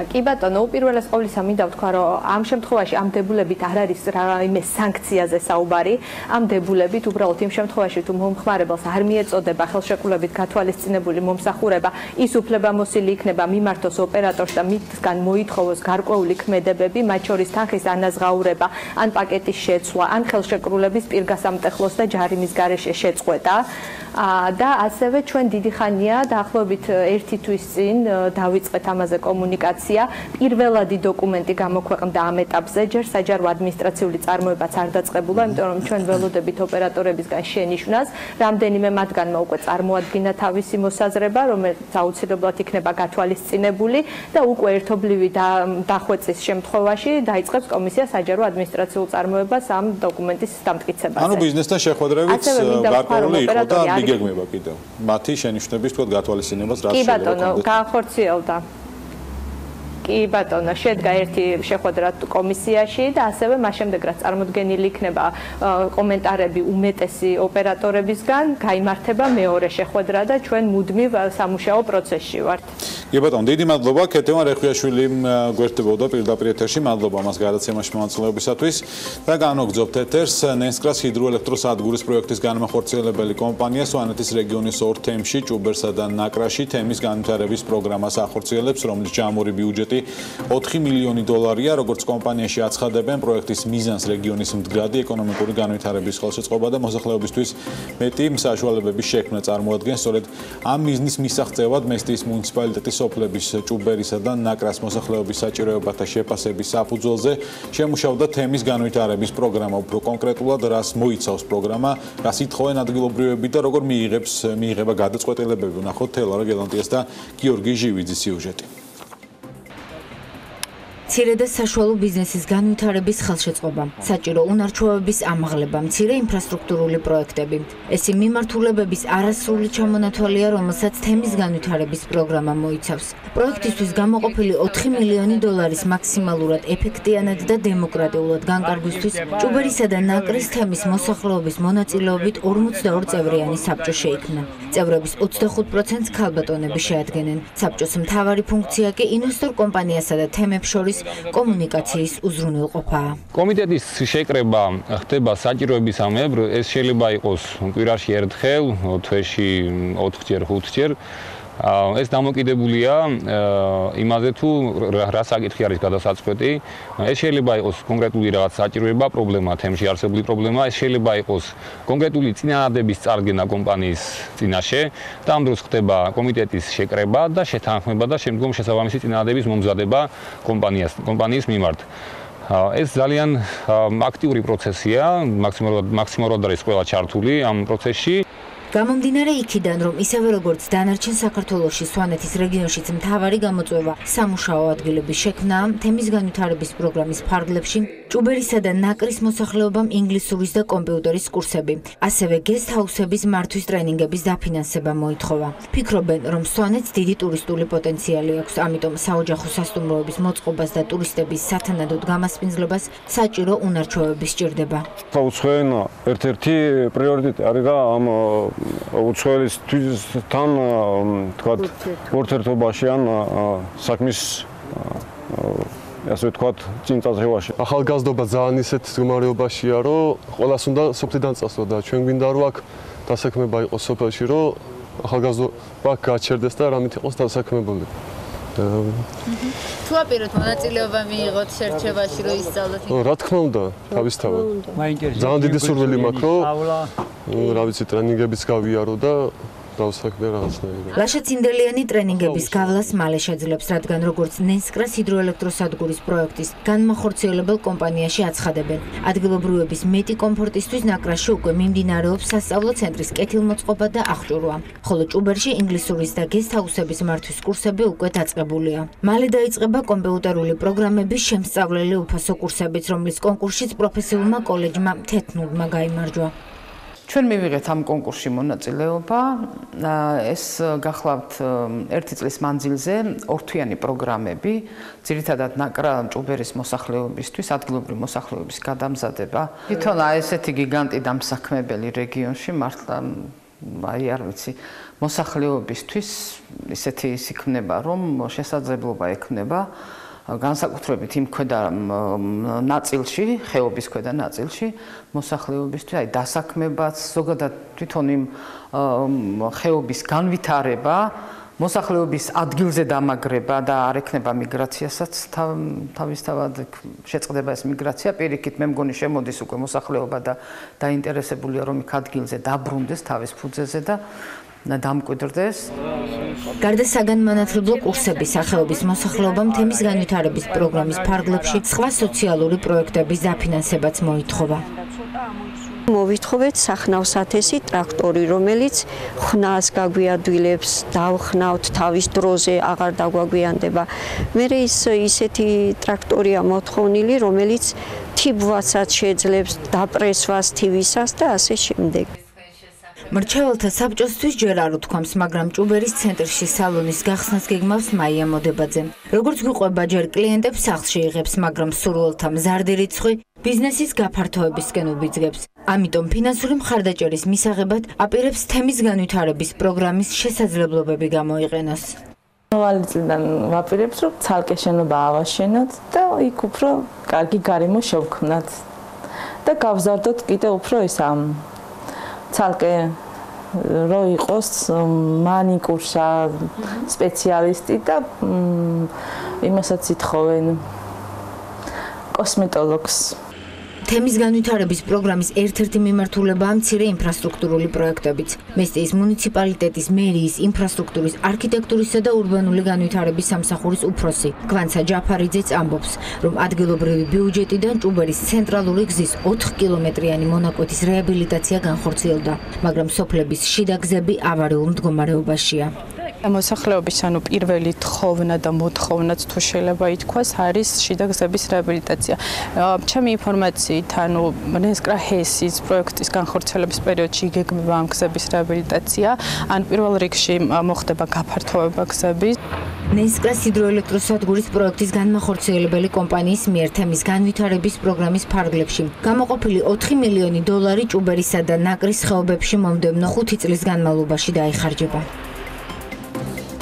კი ბატონო, უპირველეს ყოვლისა მინდა ვთქვა, რომ ამ შემთხვევაში ამ დებულებით არ არის რაიმე სანქციაზე საუბარი. ამ დებულებით უბრალოდ იმ შემთხვევაში თუ მომხმარებელს არ მიეწოდება ხელშეკრულებით გათვალისწინებული მომსახურება, ის უფლებამოსილი იქნება მიმართოს ოპერატორს და მისგან მოითხოვოს გარკვეული ქმედებები, მათ შორის თანხის ანაზღაურება, ან პაკეტის შეცვლა, ან ხელშეკრულების პირგასამტეხლოს და ჯარიმის გარეშე შეწყვეტა. და ასევე ჩვენ დიდი ხანია დაახლოებით 1 თვის წინ დავიწყეთ ამაზე კომუნიკაცია. პირველადი დოკუმენტი გამოქვეყნდა ამ ეტაპზე, ჯერ საჯარო ადმინისტრაციული წარმოებაც არ დაწყებულა, იმიტომ რომ ჩვენ ველოდებით ოპერატორებისგან შენიშვნას, რამდენიმე მათგანმა უკვე წარმოადგინა თავისი მოსაზრება, რომელიც აუცილებლად იქნება გათვალისწინებული და უკვე ერთობლივი დახვეწის შემთხვევაში დაიწყებს კომისია საჯარო ადმინისტრაციულ წარმოებას ამ დოკუმენტის დამტკიცებას. ანუ ბიზნესთან შეხვედრებით გარკვეული იყო და იგეგმება კიდევ მათი შენიშვნების თქო გათვალისწინებას რაც შეიძლება. კი ბატონო, გაახორციელდა. კი ბატონო, შედგა ერთი შეხვედრა კომისიაში და ასევე მას შემდეგ რაც წარმოდგენილი იქნება კომენტარები უმეტესი ოპერატორებისგან, გაიმართება მეორე შეხვედრა და ჩვენ მუდმივ სამუშაო პროცესში ვართ. კი ბატონო, დიდი მადლობა. ქეთევან რეხვიაშვილი გვერდებოდა პირდაპირ ეთერში. მადლობა მას გადაცემაში მონაწილეობისათვის და განვაგრძობთ ეთერს. ნენსკრას ჰიდროელექტროსადგურის პროექტის განმახორციელებელი კომპანია სვანეთის რეგიონის 2 თემში, ჭუბერსა და ნაკრაში თემის განვითარების პროგრამას ახორციელებს, რომლის ჯამური ბიუჯეტი 4 მილიონი დოლარია, როგორც კომპანიაში აცხადებენ, პროექტის მიზანს რეგიონის მდგრადი ეკონომიკური განვითარების ხელშეწყობა და მოსახლეობისთვის მეტი საშუალებების შექმნა წარმოადგენს. სწორედ ამ მიზნის მისაღწევად მესტიის მუნიციპალიტეტის სოფლების ჭუბერისა და ნაკრას მოსახლეობის საჭიროებათა შეფასების საფუძველზე შემუშავდა თემის განვითარების პროგრამა. უფრო კონკრეტულად, რას მოიცავს პროგრამა, რას ითხოვენ ადგილობრივები და როგორ მიიღება გადაწყვეტილებები. ვნახოთ თელარა გელანტიას და გიორგი ჟივიძის სიუჟეტი. მცირე და საშუალო ბიზნესის განვითარების ხელშეწყობა, საჭირო უნარჩვევების ამაღლება, მცირე ინფრასტრუქტურული პროექტები. ეს იმ მიმართულებების არასრული ჩამონათვალია, რომელსაც თემის განვითარების პროგრამა მოიცავს. პროექტისთვის გამოყოფილი 4 მილიონი დოლარის მაქსიმალურად ეფექტიანად და დემოკრატიულად განკარგვისთვის ჭუბერისა და ნაკრის თემის მოსახლეობის მონაწილეობით 42 წევრიანი საბჭო შეიქმნა. წევრების 25%-ს ქალბატონები შეადგენენ. საბჭოს მთავარი ფუნქცია კი ინვესტორ კომპანიასა და თემებს შორის კომუნიკაციის უზრუნველყოფაა. კომიტეტის შეკრება ხდება საჭიროებისამებრ, ეს შეიძლება იყოს კვირაში ერთხელ, თვეში 4-ჯერ, 5-ჯერ. ეს დამოკიდებულია იმაზე თუ რა საკითხი არის გადასაწყვეტი. ეს შეიძლება იყოს კონკრეტული რაღაც საჭიროება, პრობლემა, თემში არსებული პრობლემა, ეს შეიძლება იყოს კონკრეტული წინააღმდეგობის წარდგენა კომპანიის წინაშე და ამ დროს ხდება კომიტეტის შეკრება და შეთანხმება და შემდგომ შესაბამისი წინააღმდეგობის მომზადება კომპანიის მიმართ. ეს ძალიან აქტიური პროცესია, მაქსიმალურად არის ყველა ჩართული ამ პროცესში. გამომდინარე იქიდან, რომ ისევე როგორც დანარჩენ საქართველოში, სვანეთის რეგიონშიც მთავარი გამოწვევა სამუშაო ადგილების შექმნაა, თემის განვითარების პროგრამის ფარგლებში ჭუბერისა და ნაკრის მოსახლეობამ ინგლისურის და კომპიუტერის კურსები, ასევე გესტ-ჰაუსების მართვის ტრენინგების დაფინანსება მოითხოვა. ფიქრობენ, რომ სვანეთს დიდი ტურისტული პოტენციალი აქვს, ამიტომ საოჯახო სასტუმროების მოწყობას და ტურისტების სათანადოდ გამასპინძლებას საჭირო უნარჩვევები სჭირდება. უცხოენ ერთ-ერთი პრიორიტეტი არის ამ უცხოელისთან თქვათ ურთიერთობაში ან საქმის ასე ვთქვათ წინწაზღევაში. ახალგაზრდობა ძალიან ისეთ მდგომარეობაშია, რომ ყველას უნდა სოფლიდან წასვლა და ჩვენ გვინდა რომ აქ დასაქმება იყოს სოფელში, რომ ახალგაზრდობა გაჩერდეს და რამით იყოს დასაქმებული. თუ აპიროთ მონაწილეობა მიიღოთ შერჩევაში რომ ისწავლოთ? რა თქმა უნდა, თავისთავად. ძალიან დიდი სურვილი მაქვს, რომ რა ვიცი, ტრენინგებიც გავიარო და დავსაქმე რაღაცნაირად. ლაშა ცინდელიანი ტრენინგების გავლას მალე შეძლებს, რადგან როგორც ნენსკრას ჰიდროელექტროსადგურის პროექტის განმახორციელებელ კომპანიაში აცხადებენ. ადგილობრივების მეტი კომფორტისთვის ნაკრასში უკვე მიმდინარეობს სასწავლო ცენტრის კეთილმოწყობა და აღჭურვა. ხოლო ჭუბერში ინგლისურის და გესტჰაუსების მართვის კურსები უკვე დაწყებულია. მალე დაიწყება კომპიუტერული პროგრამების შემსწავლელი უფასო კურსებიც, რომლის კონკურსშიც პროფესიულმა კოლეჯმა 11-მა გაიმარჯვა. ჩვენ მივიღეთ ამ კონკურსში მონაწილეობა. ეს გახლავთ ერთი წლის მანძილზე ორთვიანი პროგრამები, ძირითადად ნაკრა ჭუბერის მოსახლეობისთვის, ადგილობრივი მოსახლეობის გადამზადება. თვითონ ესეთი გიგანტი დამსაქმებელი რეგიონში მართლა აი არ ვიცი, მოსახლეობისთვის ისეთი ის იქნება, რომ შესაძლებლობა ექნება განსაკუთრებით იმ ქვედა ნაწილში, ხეობის ქვედა ნაწილში მოსახლეობისთვის, აი დასაქმებაც, ზოგადად თვითონ იმ ხეობის განვითარება, მოსახლეობის ადგილზე დამაგრება და არ ექნება მიგრაციასაც თავისთავად შეწყდება ეს მიგრაცია. პირიქით მე მგონი შემოდის უკვე მოსახლეობა და დაინტერესებულია რომ იქ ადგილზე დაბრუნდეს თავის ფუძეზე და დამკვიდრდეს. გარდა საგანმანათლებლო კურსების სახეობის მოსახლეობამ თემის განვითარების პროგრამის ფარგლებში სხვა სოციალური პროექტების დაფინანსებაც მოითხოვა. მოვითხოვეთ სახნავსათესი ტრაქტორი, რომელიც ხნას გაგვიადვილებს, დავხნავთ თავის დროზე, აღარ დაგვაგვიანდება. მერე ისეთი ტრაქტორია მოთხოვნილი, რომელიც თიბვასაც შეძლებს, დაპრესვას თივისას და ასე შემდეგ. მრჩეველთა საბჭოსთვის ჯერ არ უთქვამს, მაგრამ ჭუბერის ცენტრში სალონის გახსნას გეგმავს მაია მოდებაძე. როგორც გვიყვება, ჯერ კლიენტებს სახლში იღებს, მაგრამ სურვილთა მზარდი რიცხვი ბიზნესის გაფართოებისკენ უბიძგებს. ამიტომ ფინანსური მხარდაჭერის მისაღებად აპირებს თემის განვითარების პროგრამის შესაძლებლობები გამოიყენოს. მოვალი წლიდან ვაპირებს, რომ ცალკე შენობა ავაშენოთ და იქ უფრო კარგი გარემო შევქმნათ და გავზარდოთ კიდევ უფრო ეს ამ ცალკე რო იყოს მანიკურსა სპეციალისტი და იმასაც ითხოვენ კოსმეტოლოგს. თემის განვითარების პროგრამის ერთ-ერთი მიმართულებაა მცირე ინფრასტრუქტურული პროექტებიც. მესტიის მუნიციპალიტეტის მერიის ინფრასტრუქტურის არქიტექტურისა და ურბანული განვითარების სამსახურის უფროსი გვანცა ჯაფარიძეც ამბობს, რომ ადგილობრივი ბიუჯეტიდან ჭუბერის ცენტრალური გზის 4 კილომეტრიანი მონაკვეთის რეაბილიტაცია განხორციელდა, მაგრამ სოფლების შიდა გზები ავარიულ მდგომარეობაშია. მოსახლეობის პირველი თხოვნა და მოთხოვნაც თუ შეიძლება ითქვას არის შიდა გზების რეაბილიტაცია. ჩემი ინფორმაციით, ნენსკრა ჰესის პროექტის განხორციელების პერიოდში იგეგმება ამ გზების რეაბილიტაცია, ან პირველ რიგში მოხდება გაფართოება გზების. ნენსკრას ჰიდროელექტროსადგურის პროექტის განმახორციელებელი კომპანიის მიერ თემის განვითარების პროგრამის ფარგლებში გამოყოფილი 4 მილიონი დოლარი ჭუბერისა და ნაკრის ხეობებში მომდევნო 5 წლის განმავლობაში დაიხარჯება.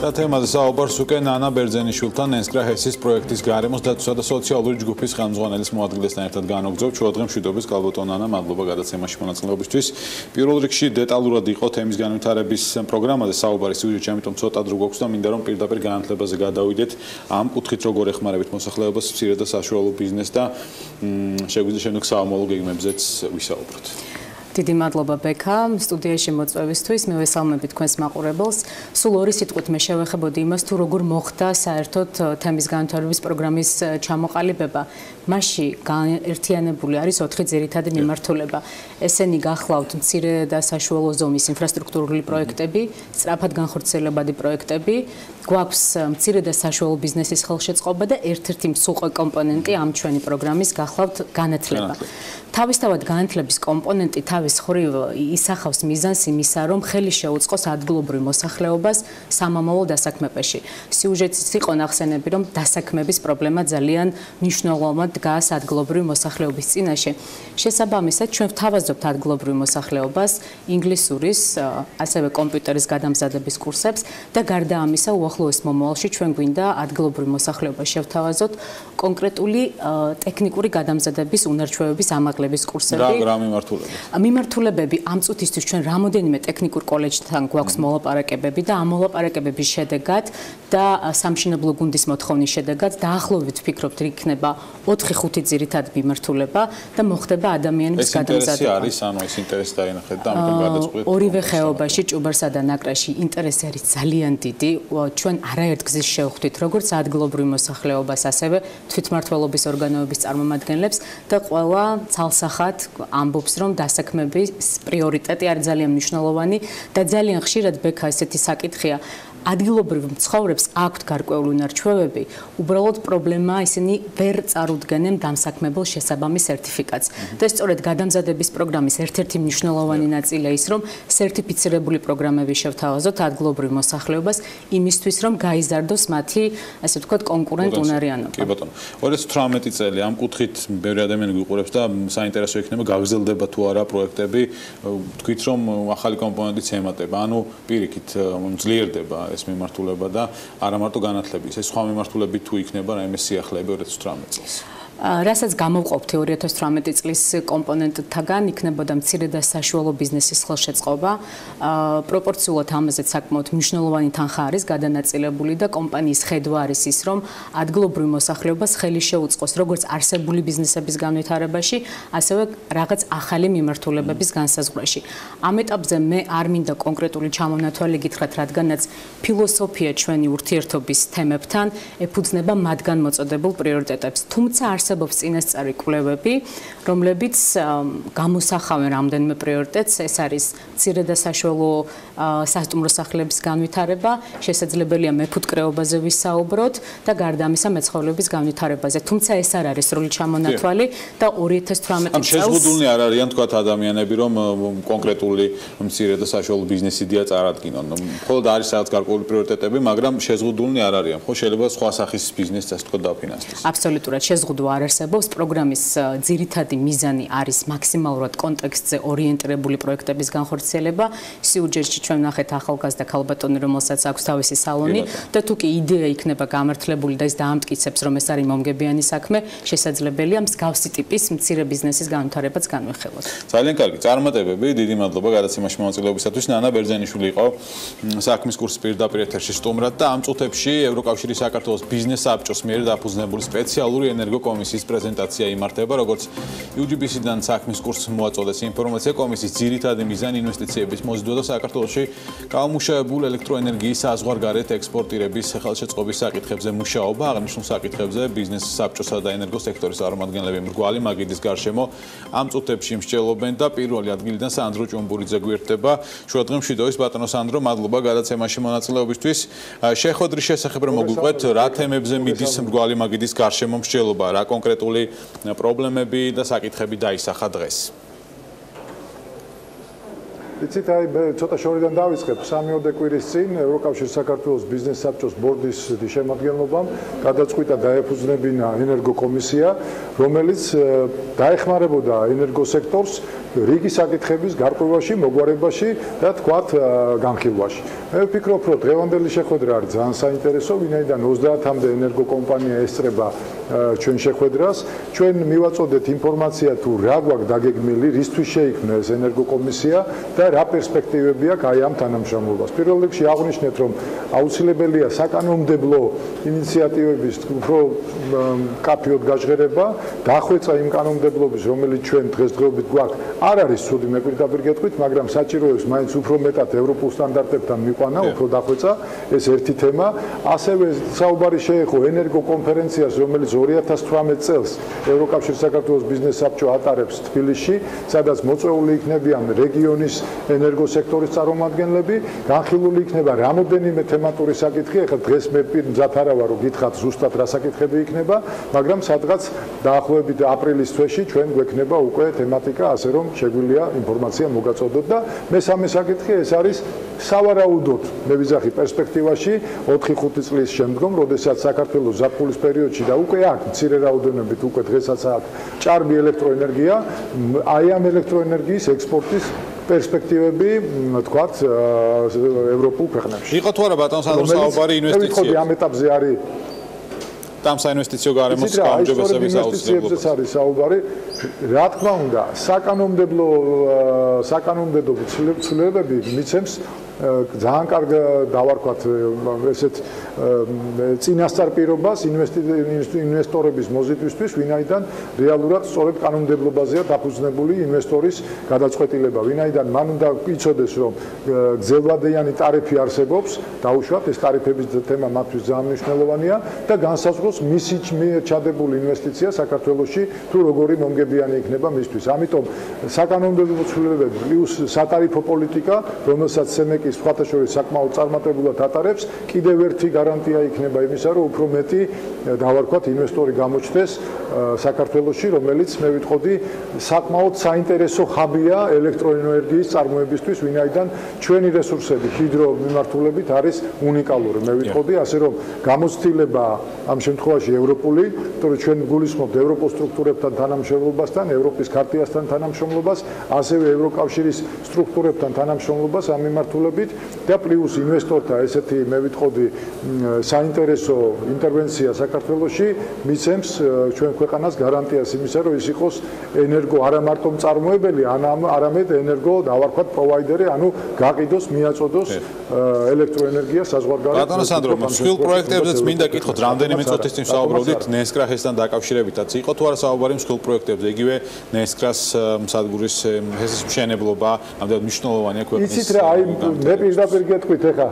და თემაზე საუბარს უკვე ნანა ბერძენიშვილთან ნენსკრა ჰესის პროექტის გარემოს დაცვისა და სოციალური ჯგუფის ხელმძღვანელის მოადგილესთან ერთად განვგზავთ. შუადღე მშვიდობის გალბატონ ნანა, მადლობა გადაცემაში მონაწილეობისთვის. პირველ რიგში დეტალურად იყო თემის განვითარების პროგრამაზე საუბარი სიუჟეტში, ამიტომ ცოტა დრო გვაქვს და მინდა რომ პირდაპირ განათლებაზე გადავიდეთ. ამ კუთხით როგორ ეხმარებით მოსახლეობას, მცირე და საშუალო ბიზნესს და შეგვიძლია შემდეგ საომალო გეგმებზეც ვისაუბროთ. დიდი მადლობა ბექა სტუდიაში მოწვევისთვის. მე ვესალმები თქვენს მაყურებელს. სულ ორი სიტყვით მე შევეხებოდი იმას, თუ როგორ მოხდა საერთოდ თემის განვითარების პროგრამის ჩამოყალიბება. მასში გაერთიანებული არის 4 ძირითადი მიმართულება. ესენი გახლავთ მცირე და საშუალო ზომის ინფრასტრუქტურული პროექტები, სწრაფად განხორციელებადი პროექტები, გვაქვს მცირე და საშუალო ბიზნესის ხელშეწყობა და ერთ-ერთი მსუყე კომპონენტი ამ ჩვენი პროგრამის გახლავთ განათლება. თავისთავად განათლების კომპონენტი თავის ხრივ ისახავს მიზანს იმისა, რომ ხელი შეუწყოს ადგილობრივ მოსახლეობას სამამულო დასაქმებაში. სიუჟეტიც იყო ნახსენები, რომ დასაქმების პრობლემა ძალიან მნიშვნელოვნად დგას ადგილობრივ მოსახლეობის წინაშე. შესაბამისად, ჩვენ ვთავაზობთ ადგილობრივ მოსახლეობას ინგლისურის, ასევე კომპიუტერის გადამზადების კურსებს და გარდა ამისა, უახლოეს მომავალში ჩვენ გვინდა ადგილობრივ მოსახლეობას შევთავაზოთ კონკრეტული ტექნიკური გადამზადების უნარჩვევების ამაღლების კურსები. რა მიმართულებით? მიმართულებები ამ წუთისთვის ჩვენ რამოდენიმე ტექნიკურ კოლეჯთან გვაქვს მოლაპარაკებები და ამ მოლაპარაკებების შედეგად და სამშენებლო გუნდის მოთხოვნის შედეგად დაახლოებით ვფიქრობთ იქნება 4-5 ძირითადი მიმართულება და მოხდება ადამიანების გადამზადება. ეს ინტერესი არის, ანუ ეს ინტერესი დაინახეთ და ამიტომ გადაწყვეტეთ. ორივე ხეობაში, ჭუბარსა და ნაკრაში ინტერესი არის ძალიან დიდი. ჩვენ არაერთ გზის შევხვდით, როგორც ადგილობრივ მოსახლეობას, ასევე თვითმმართველობის ორგანოების წარმომადგენლებს და ყველა ცალსახად ამბობს, რომ დასაქმების პრიორიტეტი არის ძალიან მნიშვნელოვანი და ძალიან ხშირად ბექა ესეთი საკითხია. ადგილობრივ მცხოვრებს აქვთ გარკვეული უნარჩვევები, უბრალოდ პრობლემაა ისინი ვერ წარუდგენენ დამსაქმებელ შესაბამის სერტიფიკატს. და სწორედ გადამზადების პროგრამის ერთ-ერთი მნიშვნელოვანი ნაწილია ის, რომ სერტიფიცირებული პროგრამები შევთავაზოთ ადგილობრივ მოსახლეობას იმისთვის, რომ გაიზარდოს მათი, ასე ვთქვათ, კონკურენტ უნარიანობა. კი ბატონო. 2018 წელი ამ კუთხით ბევრი ადამიანი გვიყურებს და საინტერესო იქნება გაგრძელდება თუ არა პროექტები. თქვით, რომ ახალი კომპონენტიც ემატება, ანუ პირიქით ძლიერდება ეს მიმართულება და არა მარტო განათლების, ეს სხვა მიმართულები თუ იქნება რაიმე სიახლეები 2018 წელს. რასაც გამოვყოფთ 2018 წლის კომპონენტთაგან იქნებოდა მცირე და საშუალო ბიზნესის ხელშეწყობა. პროპორციულად ამაზე საკმაოდ მნიშვნელოვანი თანხა არის გადანაწილებული და კომპანიის ხედვა არის ის, რომ ადგილობრივ მოსახლეობას ხელი შეუწყოს როგორც არსებული ბიზნესების განვითარებაში, ასევე რაღაც ახალი მიმართულებების განსაზღვრაში. ამ ეტაპზე მე არ მინდა კონკრეტული ჩამონათვალი გითხრათ, რადგანაც ფილოსოფია ჩვენი ურთიერთობის თემებთან ეფუძნება მათგან მოწოდებულ პრიორიტეტებს. თუმცა არსებობს წინასწარი კვლევები, რომლებიც გამოსახავენ რამდენიმე პრიორიტეტს, ეს არის მცირე და საშუალო სასტუმრო სახლების განვითარება, შესაძლებელია მეფუტკრეობაზე ვისაუბროთ და გარდა ამისა მეცხოველების განვითარებაზე. თუმცა ეს არ არის სრული ჩამონათვალი და 2018 წელს შეზღუდულნი არ არიან თქვათ ადამიანები, რომ კონკრეტული მცირე და საშუალო ბიზნესი დია წარადგინონ. მხოლოდ არის რაღაც გარკვეული პრიორიტეტები, მაგრამ შეზღუდულნი არ არიან. ხო შეიძლება სხვა სახის ბიზნესს ასე თქვათ დაფინანსდეს. აბსოლუტურად შეზღუდვა არ არსებობს. პროგრამის ძირითადი მიზანი არის მაქსიმალურად კონტექსტზე ორიენტირებული პროექტების განხორციელება. სიუჯეტში ჩვენ ნახეთ ახალგაზრდა ქალბატონი, რომელსაც აქვს თავისი სალონი და თუ კი იდეა იქნება გამართლებული და ის დაამტკიცებს, რომ ეს არის მომგებიანი საქმე, შესაძლებელია მსგავსი ტიპის მცირე ბიზნესის განვითარებაც განვიხილოთ. ძალიან კარგი წარმატებები, დიდი მადლობა გადაცემაში მონაწილეობისათვის. ნანა ბერძენიშვილი იყო საქმის კურსის პირდაპირ ეთერში სტუმრად და ამ წუთებში ევროკავშირის საქართველოს ბიზნეს საბჭოს მიერ დაფუძნებული სპეციალური ენერგოკომისიის პრეზენტაცია იმართება, როგორც UGBC-დან საქმის კურსს მოაწოდეს ინფორმაცია. კომისიის ძირითადი მიზანი ინვესტიციების მოზიდვა და საქართველოში გაუმუშავებულ ელექტროენერგიის საზღვარგარეთ ექსპორტირების ხელშეწყობის საკითხებზე მუშაობა. აღნიშნულ საკითხებზე ბიზნეს საბჭოსა და ენერგოსექტორის წარმომადგენლები მრგვალი მაგიდის გარშემო ამ წუთებში მსჯელობენ და პირველი ადგილიდან სანდრო ჭუმბურიძე გვერდება. შუადღემში დოის ბატონო სანდრო, მადლობა გადაცემაში მონაწილეობისთვის. შეხვედრის შესახებ რომ მოგვიყვეთ, რა თემებზე მიდის მრგვალი მაგიდის გარშემო მსჯელობა, რა კონკრეტული პრობლემები და საკითხები დაისახა დღეს? იცით, აი მე ცოტა შორიდან დავიწყებ. 3-4 კვირის წინ ევროკავშირის საქართველოს ბიზნეს საბჭოს ბორდის შემადგენლობამ გადაწყვიტა დაეფუძნებინა ენერგოკომისია, რომელიც დაეხმარებოდა ენერგოსექტორს რიგი საკითხების გარკვევაში, მოგვარებაში და თქვათ განხილვაში. მე ვფიქრობ, რომ დღევანდელი შეხვედრა არის ძალიან საინტერესო, ვინაიდან 30-მდე ენერგოკომპანია ესწრება ჩვენ შეხვედრას. ჩვენ მივაწოდეთ ინფორმაცია თუ რა გვაქვს დაგეგმილი, რისთვის შეიქმნა ეს ენერგოკომისია და რა პერსპექტივები აქვს აი ამ თანამშრომლობას. პირველ რიგში აღვნიშნეთ, რომ აუცილებელია საკანონმდებლო ინიციატივების უფრო კაფეოდ გაჟღერება, დახვეწა იმ კანონმდებლობის, რომელიც ჩვენ დღესდღეობით გვაქვს. არ არის ცუდი, მე პირდაპირ გეტყვით, მაგრამ საჭიროებს მაინც უფრო მეტად ევროპულ სტანდარტებთან მიყვანა, უფრო დახვეწა, ეს ერთი თემა. ასევე საუბარი შეეხო ენერგოკონფერენციას, რომელიც 2018 წელს ევროკავშირის საქართველოს ბიზნეს საბჭო ატარებს თბილისში, სადაც მოწვეული იქნებიან რეგიონის ენერგოსექტორის წარმომადგენლები, განხილული იქნება რამოდენიმე თემატური საკითხი. ეხლა დღეს მე მზად არა ვარ, რომ გითხრათ ზუსტად რა საკითხები იქნება, მაგრამ სადღაც დაახლოებით აპრილის თვეში ჩვენ გვექნება უკვე თემატიკა, ასე რომ შეგვიძლია ინფორმაცია მოგაწოდოთ და მესამე საკითხი ეს არის სავარაუდოდ მე ვიზახი პერსპექტივაში 4-5 წლის შემდგომ, როდესაც საქართველოს ზაფხულის პერიოდში და უკვე აქ მცირე რაოდენობით უკვე დღესაც აქ ჭარბი ელექტროენერგია, აი ამ ელექტროენერგიის ექსპორტის პერსპექტივები, თქვათ, ევროპულ ქვეყნებში. იყო თუ არა ბატონო სანდრო საუბარი ინვესტიციებზე? ამ ეტაპზე არის ამ საინვესტიციო გარემოს გაუმჯობესების აუცილებლობაზე არის საუბარი. რა თქმა უნდა, საკანონმდებლო ცვლილებები მიცემს ძალიან კარგ დავარქვათ ესეთ წინასწარ პირობას ინვესტორების მოზიდვისთვის, ვინაიდან რეალურად სწორედ კანონმდებლობაზეა დაფუძნებული ინვესტორის გადაწყვეტილება. ვინაიდან მან უნდა იცოდეს, რომ გრძელვადიანი ტარიფი არსებობს, დაუშვათ ეს ტარიფების თემა მათთვის ძალიან მნიშვნელოვანია და განსაზღვროს მისი ჩადებული ინვესტიცია საქართველოში თუ როგორი მომგებიანი იქნება მისთვის. ამიტომ საკანონმდებლო ცვლილებები პლუს სატარიფო პოლიტიკა, რომელსაც სენეკი სხვათა შორის საკმაოდ წარმატებულად ატარებს, კიდევ ერთი გარანტია იქნება იმისა, რომ უფრო მეტი დავარქვათ ინვესტორი გამოჩნდეს საქართველოში, რომელიც მე ვიტყოდი საკმაოდ საინტერესო ხაბია ელექტროენერგიის წარმოებისთვის, ვინაიდან ჩვენი რესურსები ჰიდრო მიმართულებით არის უნიკალური. მე ვიტყოდი ასე რომ გამოცდილება ამ შემთხვევაში ევროპული, იმიტომ რომ ჩვენ გულისხმობთ ევროპულ სტრუქტურებთან თანამშრომლობასთან, ევროპის ქარტიასთან თანამშრომლობას, ასევე ევროკავშირის სტრუქტურებთან თანამშრომლობას ამ მიმართულებით და პლუს ინვესტორთა ესეთი მე ვიტყოდი საინტერესო ინტერვენცია საქართველოში მიცემს ჩვენ ქვეყანას გარანტიას იმისა, რომ ის იყოს ენერგო არა მარტო მწარმოებელი, არამედ ენერგო დავარქვათ პროვაიდერი, ანუ გაყიდოს, მიაწოდოს ელექტროენერგია საზღვარგარეთ. ბატონო სანდრო, მსხვილ პროექტებზეც მინდა კითხოთ, რამდენიმე წუთის წინ საუბრობდით ნესკრახესთან დაკავშირებითაც. იყო თუ არა საუბარი მსხვილ პროექტებზე, იგივე ნესკრას სადგურის ჰესის მშენებლობა, ამდენად მნიშვნელოვანია ქვეყნის. იცით რა, აი მე პირდაპირ გეტყვით ეხა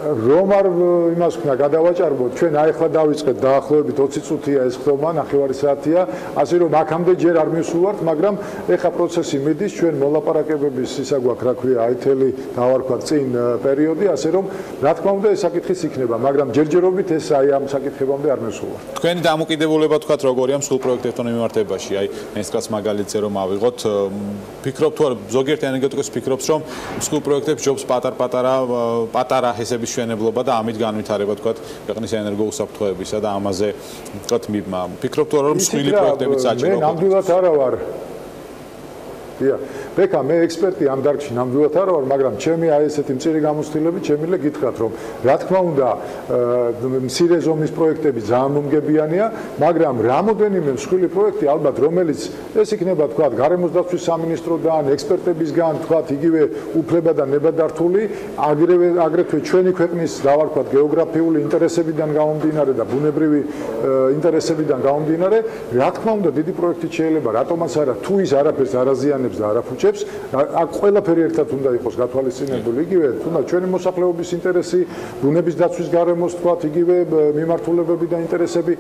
რომ არ იმას ვქნა გადავაჭარბოთ, ჩვენ აიხლა დავიწყეთ დაახლოებით 20 წუთია ეს ხდომა, 9 საათია, ასე რომ აქამდე ჯერ არ მივსულვართ, მაგრამ ეხა პროცესი მიდის, ჩვენ მოლაპარაკებების ისა გვაქვს, რა ქვია, აითელი დავარქვათ წინ პერიოდი, ასე რომ რა თქმა უნდა ეს საკითხიც იქნება, მაგრამ ჯერჯერობით ეს აი ამ საკითხებამდე არ მივსულვართ. თქვენი დამოკიდებულება თქვათ როგორია მსხვილ პროექტებთან მიმართებაში, აი ნესკრას მაგალითზე რომ ავიღოთ, ფიქრობთ თუ არა ზოგიერთი ენერგეტიკოს ფიქრობს, რომ მსხვილ პროექტებს ჯობს პატარა ჰესების მშენებლობა და ამით განვითარება თქვათ ქვეყნის ენერგო უსაფრთხოებისა და ამაზე თქვათ ფიქრობთ თუ არა რომ მსხვილი პროექტებიც საჭიროა? მე ნამდვილად არა ვარ. ბექა, მე ექსპერტი ამ დარგში ნამდვილად არა ვარ, მაგრამ ჩემი აი ესეთი მწირი გამოცდილებით შემიძლია გითხრათ, რომ რა თქმა უნდა მცირე ზომის პროექტები ძალიან მომგებიანია, მაგრამ რამოდენიმე მსხვილი პროექტი ალბათ, რომელიც ეს იქნება თქვათ გარემოს დაცვის სამინისტროდან, ექსპერტებისგან, თქვათ იგივე უფლება და ნებადართული, აგრეთვე ჩვენი ქვეყნის დავარქვათ გეოგრაფიული ინტერესებიდან გამომდინარე და ბუნებრივი ინტერესებიდან გამომდინარე, რა თქმა უნდა დიდი პროექტი შეიძლება, რატომაც არა, თუ ის არაფერს არ აზიანებს და არაფუჭებს, აქ ყველაფერი ერთად უნდა იყოს გათვალისწინებული, იგივე თუნდაც ჩვენი მოსახლეობის ინტერესი, ბუნების დაცვის გარემოს თქვათ, იგივე მიმართულებები და ინტერესები,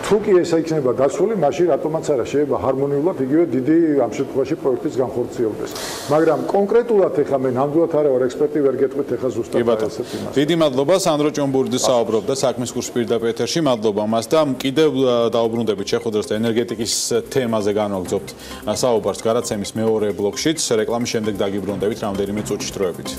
თუ კი ეს იქნება დაცული, მაშინ რატომაც არა შეიძლება ჰარმონიულად იგივე დიდი ამ შემთხვევაში პროექტის განხორციელდეს. მაგრამ კონკრეტულად ეხლა მე ნამდვილად არა ვარ ექსპერტი, ვერ გეტყვით ეხლა ზუსტად ასეთ იმას. დიდი მადლობა სანდრო ჭუმბურიძე საუბრობდა საქმის კურსის პირდაპირ ეთერში, მადლობა მას და კიდევ დაუბრუნდებით შეხვედრას და ენერგეტიკის თემაზე განვაგრძობთ საუბარს გადაცემის მეორე ბლოკშიც, რეკლამის შემდეგ დაგიბრუნდებით რამდენიმე წუთში დროებით.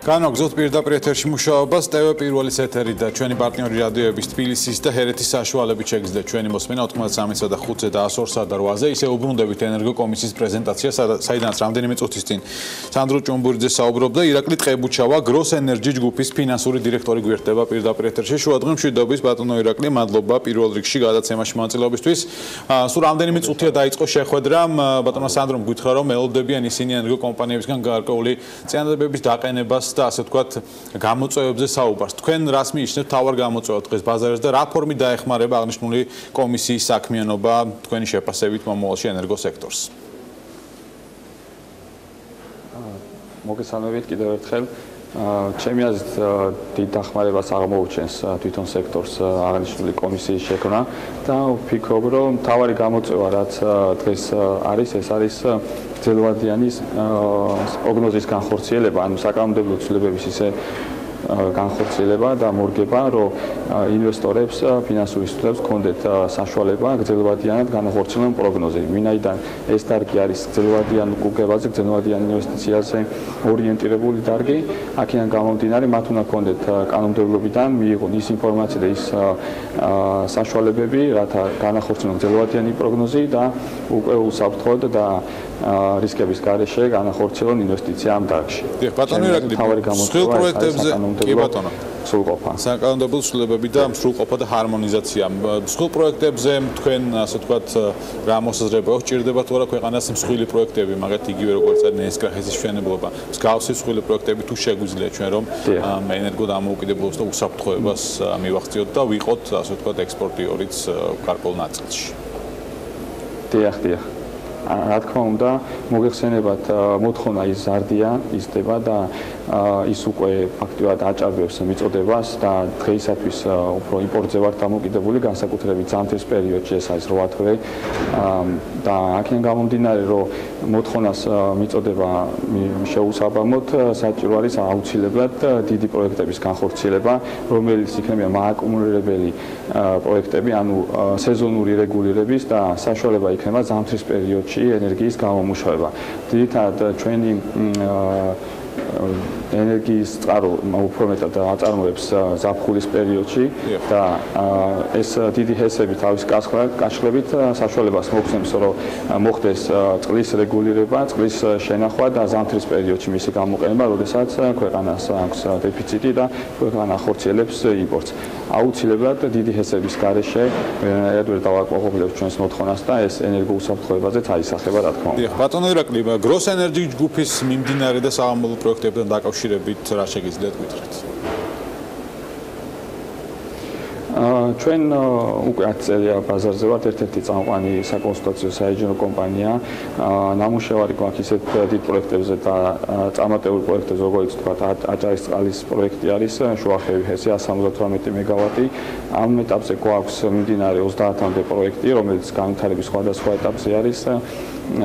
განვაგრძობთ პირდაპირ ეთერში მუშაობას ტევ პირველის ეთერი და ჩვენი პარტნიორი რადიოების თბილისის და ჰერეთის საშუალებით შეგრძნეთ ჩვენი მოსმენა 93-ზე და 5-ზე და 102-სა და 8-ზე ისე უბრუნდებით ენერგო კომისიის პრეზენტაცია საიდანაც რამდენიმე წუთის წინ სანდრო ჭუმბურიძე საუბრობდა ირაკლი ტყებუჩავა გროს ენერჯი ჯგუფის ფინანსური დირექტორი გვერდება პირდაპირ ეთერში შუადღე მშვიდობის ბატონო ირაკლი მადლობა პირველ რიგში გადაცემაში მონაწილეობისთვის სულ რამდენიმე წუთია დაიწყო შეხვედრა ბატონო სანდრომ გითხრა რომ ელოდებიან ისინი ენერგო კომპანიებისგან გარკვეული წინადადების დაყენებას და ასე ვთქვათ გამოწვევებზე საუბარს. თქვენ რას მიიჩნევთ თავარ გამოწვევად დღეს ბაზარზე და რა ფორმით დაეხმარება აღნიშნული კომისიის საქმიანობა თქვენი შეფასებით მომავალში ენერგო სექტორს? მოგესალმებით კიდევ ერთხელ. ჩემი აზრით დიდ დახმარებას აღმოუჩენს თვითონ სექტორს აღნიშნული კომისიის შექმნა და ვფიქრობ რომ მთავარი გამოწვევა რაც დღეს არის ეს არის ძელვადიანის პროგნოზის განხორციელება, ანუ საკანონმდებლო ცვლილებების ისე განხორციელება და მორგება, რომ ინვესტორებს, ფინანსური ინსტიტუტებს ჰქონდეთ საშუალება გრძელვადიანად განახორციელონ პროგნოზი. ვინაიდან ეს დარგი არის გრძელვადიან უკუგებაზე, გრძელვადიან ინვესტიციაზე ორიენტირებული დარგი, აქედან გამომდინარე, მათ უნდა ჰქონდეთ კანონმდებლობიდან მიიღონ ის ინფორმაცია და ის საშუალებები, რათა განახორციელონ გრძელვადიანი პროგნოზი და უკვე უსაფრთხოდ და რისკების გარეშე განახორციელონ ინვესტიცია ამ დარგში. ბატონო ირაკლი, სრულ პროექტებზე კი ბატონო. სრულყოფა. საკანონმდებლო ცვლილებები და სრულყოფა და ჰარმონიზაცია. სრულ პროექტებზე თქვენ ასე ვთქვათ რა მოსაზრება გჭირდებათ თუ არა ქვეყანას მსხვილი პროექტები, მაგათ იგივე როგორც ნესკრახეთის მშენებლობა. მსგავსი მსხვილი პროექტები თუ შეგვიძლია ჩვენ რომ ენერგო დამოუკიდებლობას და უსაფრთხოებას მივახციოთ და ვიყოთ ასე ვთქვათ ექსპორტიორიც გარკვეულ ნაწილში. დიახ. რა თქმა უნდა, მოგეხსენებათ, მოთხოვნა ის ზარდია, იზრდება და ის უკვე ფაქტიურად აჭარბებს მიწოდებას და დღეისათვის უფრო იმპორტზე ვართ დამოკიდებული, განსაკუთრებით ზამთრის პერიოდში, ეს არის 8 თვე და აქედან გამომდინარე, რომ მოთხოვნას მიწოდება შეუსაბამოთ, საჭირო არის აუცილებლად დიდი პროექტების განხორციელება, რომელიც იქნება მააკუმულირებელი პროექტები, ანუ სეზონური რეგულირების და საშუალება იქნება ზამთრის პერიოდში ენერგიის გამომუშავება. Ძირითადად ჩვენი ენერგიის წყარო უფრო მეტად აწარმოებს ზაფხულის პერიოდში და ეს დიდი ჰესები თავის კაშხლებით საშუალებას მოგცემს, რომ მოხდეს წყლის რეგულირება, წყლის შენახვა და ზამთრის პერიოდში მისი გამოყენება, როდესაც ქვეყანას აქვს დეფიციტი და ქვეყანა ახორციელებს იმპორტს. აუცილებლად დიდი ჰესების გარეშე ვერ დავაკმაყოფილებს ჩვენს მოთხოვნას და ეს ენერგოუსაფრთხოებაზეც აისახება, რა თქმა უნდა. ბატონო ირაკლი, გროს ენერგი ჯგუფის მიმდინარე და საღამოვლო პროექტებთან დაკავშირებით რა შეგიძლიათ გითხრათ? ჩვენ უკვე 10 წელია ბაზარზე ვართ, ერთ-ერთი წამყვანი საკონსულტაციო საინჟინრო კომპანია. ნამუშევარი გვაქვს ისეთ დიდ პროექტებზე და წარმატებულ პროექტებზე, როგორც თქვა, აჭარისწყლის პროექტი არის, შუახევი ჰესი 178 მეგავატი. ამ ეტაპზე გვაქვს მიმდინარე 30-მდე პროექტი, რომელიც განვითარების სხვადასხვა ეტაპზე არის.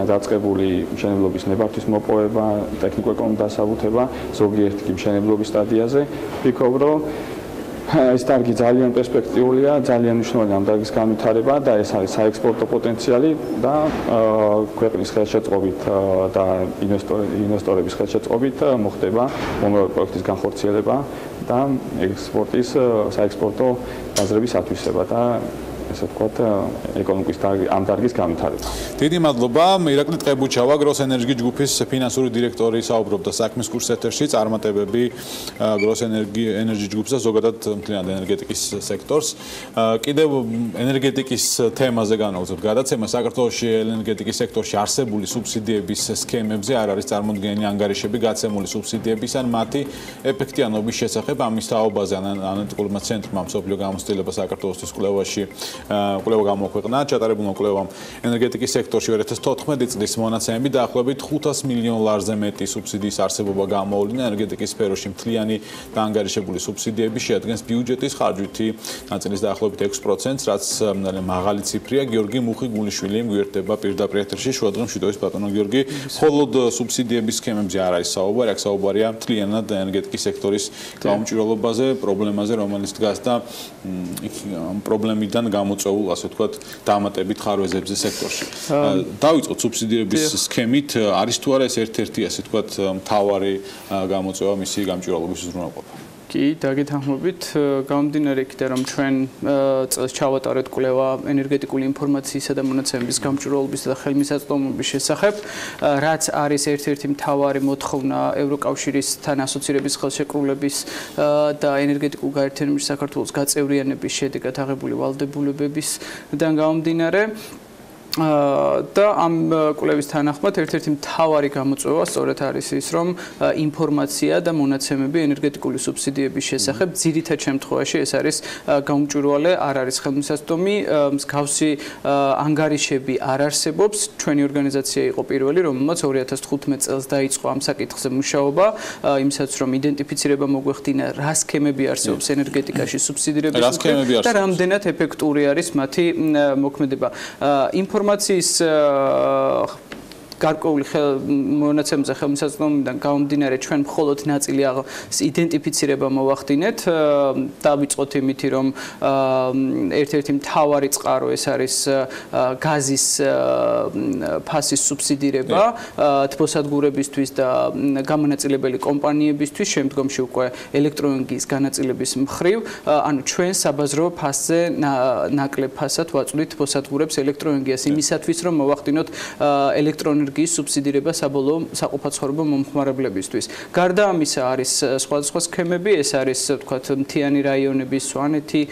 დაწყებული მშენებლობის ნებართვის მოპოვება, ტექნიკურ-ეკონომიკურ დასაბუთება, ზოგიერთი კი მშენებლობის სტადიაზე. ვფიქრობ, რომ ეს დარგი ძალიან პერსპექტიულია, ძალიან მნიშვნელოვანი ამ დარგის განვითარება და ეს არის საექსპორტო პოტენციალი და ქვეყნის ხელშეწყობით და ინვესტორების ხელშეწყობით მოხდება მომავალ პროექტის განხორციელება და ექსპორტის საექსპორტო ბაზრების ათვისება და ესე ვთქვათ, ეკონომიკის ამ დარგის განვითარება. დიდი მადლობა. ირაკლი ტყებუჩავა, გროს ენერგი ჯგუფის ფინანსური დირექტორი საუბრობდა საქმის კურს ეთერში, წარმატებები გროს ენერგი ჯგუფს და ზოგადად მთლიანად ენერგეტიკის სექტორს. კიდევ ენერგეტიკის თემაზე განვაგრძობთ გადაცემა. საქართველოში ენერგეტიკის სექტორში არსებული სუბსიდიების სქემებზე არ არის წარმოდგენილი ანგარიშები გაცემული სუბსიდიების ან მათი ეფექტიანობის შესახებ. ამის თაობაზე ანალიტიკურმა ცენტრმა მსოფლიო გამოცდილება საქართველოსთვის კვლევაში კვლევა გამოქვეყნა. ჩატარებულმა კვლევამ ენერგეტიკის სექტორში 2014 წლის მონაცემები დაახლოებით 500 მილიონ ლარზე მეტი სუბსიდიის არსებობა გამოავლინა. ენერგეტიკის სფეროში მთლიანი და ანგარიშებული სუბსიდიები შეადგენს ბიუჯეტის ხარჯვითი ნაწილის დაახლოებით 6%-ს, რაც მაღალი ციფრია. გიორგი მუხი-გულიშვილი გვერდება პირდაპირ ეთერში. შუადღემ შვიდობის ბატონო გიორგი, მხოლოდ სუბსიდიების სქემებზე არ არის საუბარი, აქ საუბარია მთლიანად ენერგეტიკის სექტორის გაუმჭირვალობაზე, პრობლემაზე, რომელიც დგას და პრობლემიდან გამოწვეულ, ასე ვთქვათ, დამატებით ხარვეზებზე სექტორში. დავიწყოთ სუბსიდიების სქემით, არის თუ არა ეს ერთ-ერთი, ასე ვთქვათ, მთავარი გამოწვევა მისი გამჭვირვალობის უზრუნველყოფა? კი, დაგეთანხმებით, გამომდინარე იქიდან, რომ ჩვენ წელს ჩავატარეთ კვლევა ენერგეტიკული ინფორმაციისა და მონაცემების გამჭვირვალობის და ხელმისაწვდომობის შესახებ, რაც არის ერთ-ერთი მთავარი მოთხოვნა ევროკავშირისთან ასოცირების ხელშეკრულების და ენერგეტიკულ გაერთიანების საქართველოს გაწევრიანების შედეგად აღებული ვალდებულებებისგან გამომდინარე. და ამ კვლევის თანახმად ერთ-ერთი მთავარი გამოწვევა სწორედ არის ის, რომ ინფორმაცია და მონაცემები ენერგეტიკული სუბსიდიების შესახებ ძირითად შემთხვევაში ეს არის გაუმჭვირვალე, არ არის ხელმისაწვდომი, მსგავსი ანგარიშები არ არსებობს. ჩვენი ორგანიზაცია იყო პირველი, რომელმაც 2015 წელს დაიწყო ამ საკითხზე მუშაობა, იმისაც რომ იდენტიფიცირება მოგვეხდინა რა სქემები არსებობს ენერგეტიკაში სუბსიდირების შესახებ და რამდენად ეფექტური არის მათი მოქმედება. ინფორმაციის გარკვეული მონაცემზე ხელმისაწვდომიდან გამომდინარე ჩვენ მხოლოდ ნაწილი იდენტიფიცირება მოვახდინეთ. დავიწყოთ იმით, რომ ერთ-ერთი მთავარი წყარო ეს არის გაზის ფასის სუბსიდირება თბოსადგურებისთვის და გამონაწილებელი კომპანიებისთვის, შემდგომში უკვე ელექტროენერგიის განაწილების მხრივ, ანუ ჩვენ საბაზრო ფასზე ნაკლებ ფასად ვაწვდით თბოსადგურებს ელექტროენერგიას იმისათვის, რომ მოვახდინოთ ელექტროენერგიის სუბსიდირება საბოლოო საყოფაცხოვრებო მომხმარებლებისთვის. გარდა ამისა არის სხვადასხვა სქემები, ეს არის ვთქვათ მთიანი რაიონების, სვანეთი,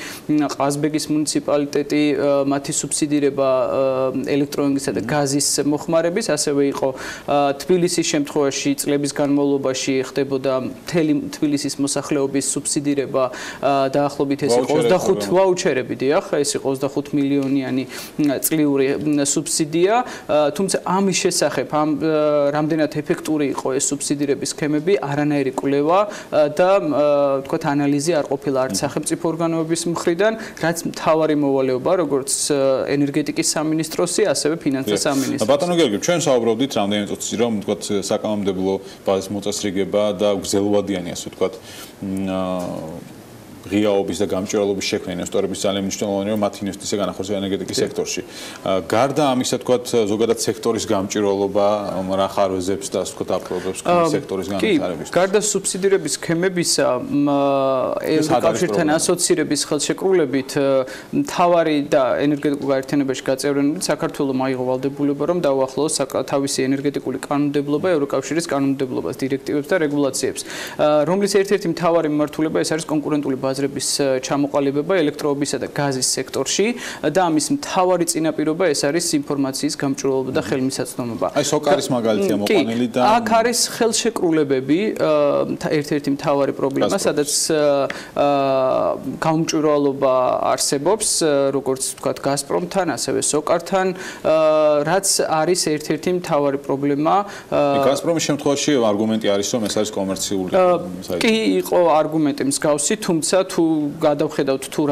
ყაზბეგის მუნიციპალიტეტი, მათი სუბსიდირება ელექტროენერგიისა და გაზის მოხმარების, ასევე იყო თბილისის შემთხვევაში წლების განმავლობაში ხდებოდა მთელი თბილისის მოსახლეობის სუბსიდირება, დაახლოებით ეს იყო 25 ვაუჩერები, დიახ, ეს იყო 25 მილიონიანი წლიური სუბსიდია, თუმცა ამის შესახებ რამდენად ეფექტური იყო ეს სუბსიდირების სქემები, არანაირი კვლევა და ვთქვათ ანალიზი არ ყოფილა არც სახელმწიფო ორგანოების მხრიდან, რაც მთავარი მოვალეობა, როგორც ენერგეტიკის სამინისტროსი, ასევე ფინანსთა სამინისტროსი. ბატონო გიორგი, ჩვენ საუბრობდით რამდენიმე წუთში, რომ ვთქვათ საკანონმდებლო ბაზის მოწესრიგება და გრძელვადიანი, ასე ვთქვათ, ღიაობის და გამჭვირვალობის შექმნა ინვესტორების ძალიან მნიშვნელოვანია, რომ მათი ინვესტიცია განახორციელოს ენერგეტიკის სექტორში. გარდა ამისა, თქვათ, ზოგადად სექტორის გამჭვირვალობა რა ხარვეზებს და ასე ვთქვათ აპრობებს სექტორის განვითარებისთვის. გარდა სუბსიდირების სქემებისა, კავშირთან ასოცირების ხელშეკრულებით მთავარი და ენერგეტიკულ გაერთიანებაში გაწევრიანებით საქართველოს მაიღო ვალდებულება, რომ დაუახლოვოს თავისი ენერგეტიკული კანონმდებლობა ევროკავშირის კანონმდებლობას, დირექტივებს და რეგულაციებს, რომლის ერთ-ერთი მთავარი მიმართულება ეს არის კონკურენტული ბაზრების ჩამოყალიბება ელექტროობისა და გაზის სექტორში და ამის მთავარი წინაპირობა ეს არის ინფორმაციის გამჭვირვალობა და ხელმისაწვდომობა. აი სოკარის მაგალითია მოყვანილი და აქ არის ხელშეკრულებები, ერთ-ერთი მთავარი პრობლემა, სადაც გამჭვირვალობა არსებობს, როგორც ვთქვათ, გაზპრომთან, ასევე სოკართან, რაც არის ერთ-ერთი მთავარი პრობლემა. გაზპრომის შემთხვევაში არგუმენტი არის, რომ ეს არის კომერციული საიტი. კი, იყო არგუმენტი მსგავსი, თუმცა თუ გადავხედავთ თუ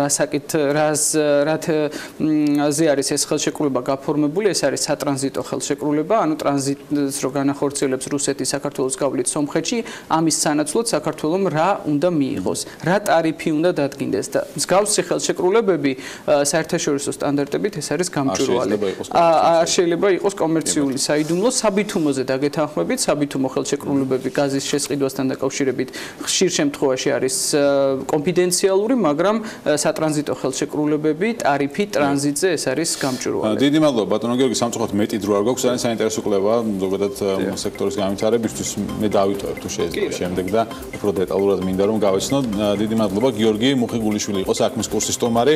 რაზე არის ეს ხელშეკრულება გაფორმებული, ეს არის სატრანზიტო ხელშეკრულება, ანუ ტრანზიტს რო განახორციელებს რუსეთი საქართველოს გავლით სომხეთში, ამის სანაცვლოდ საქართველოს რა უნდა მიიღოს, რა ტარიფი უნდა დადგინდეს და მსგავსი ხელშეკრულებები საერთაშორისო სტანდარტებით ეს არის გამჭვირვალე. არ შეიძლება იყოს კომერციული საიდუმლო, საბითუმოზე დაგეთანხმებით, საბითუმო ხელშეკრულებები გაზის შესყიდვასთან დაკავშირებით ხშირ შემთხვევაში არის კონფიდენციალური, მაგრამ სატრანზიტო ხელშეკრულებები, ტარიფი ტრანზიტზე ეს არის გამჭვირვალე. დიდი მადლობა ბატონო გიორგი, სამწუხაროდ მეტი დრო არ გვაქვს, ძალიან საინტერესო კვლევა ზოგადად სექტორის განვითარებისთვის. მე დავიტოვებ თუ შეიძლება შემდეგ და უფრო დეტალურად მინდა რომ გავეცნოთ. დიდი მადლობა გიორგი მუხიგულიშვილი იყო საქმის კურსის სტუმარი.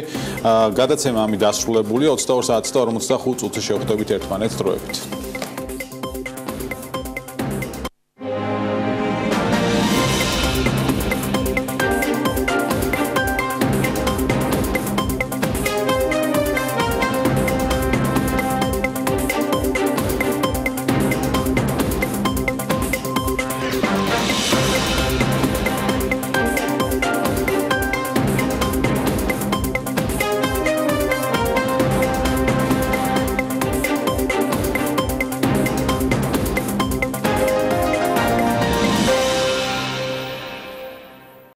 გადაცემა ამით დასრულებულია 22 საათი და 45 წუთი შევხვდებით ერთმანეთს დროებით.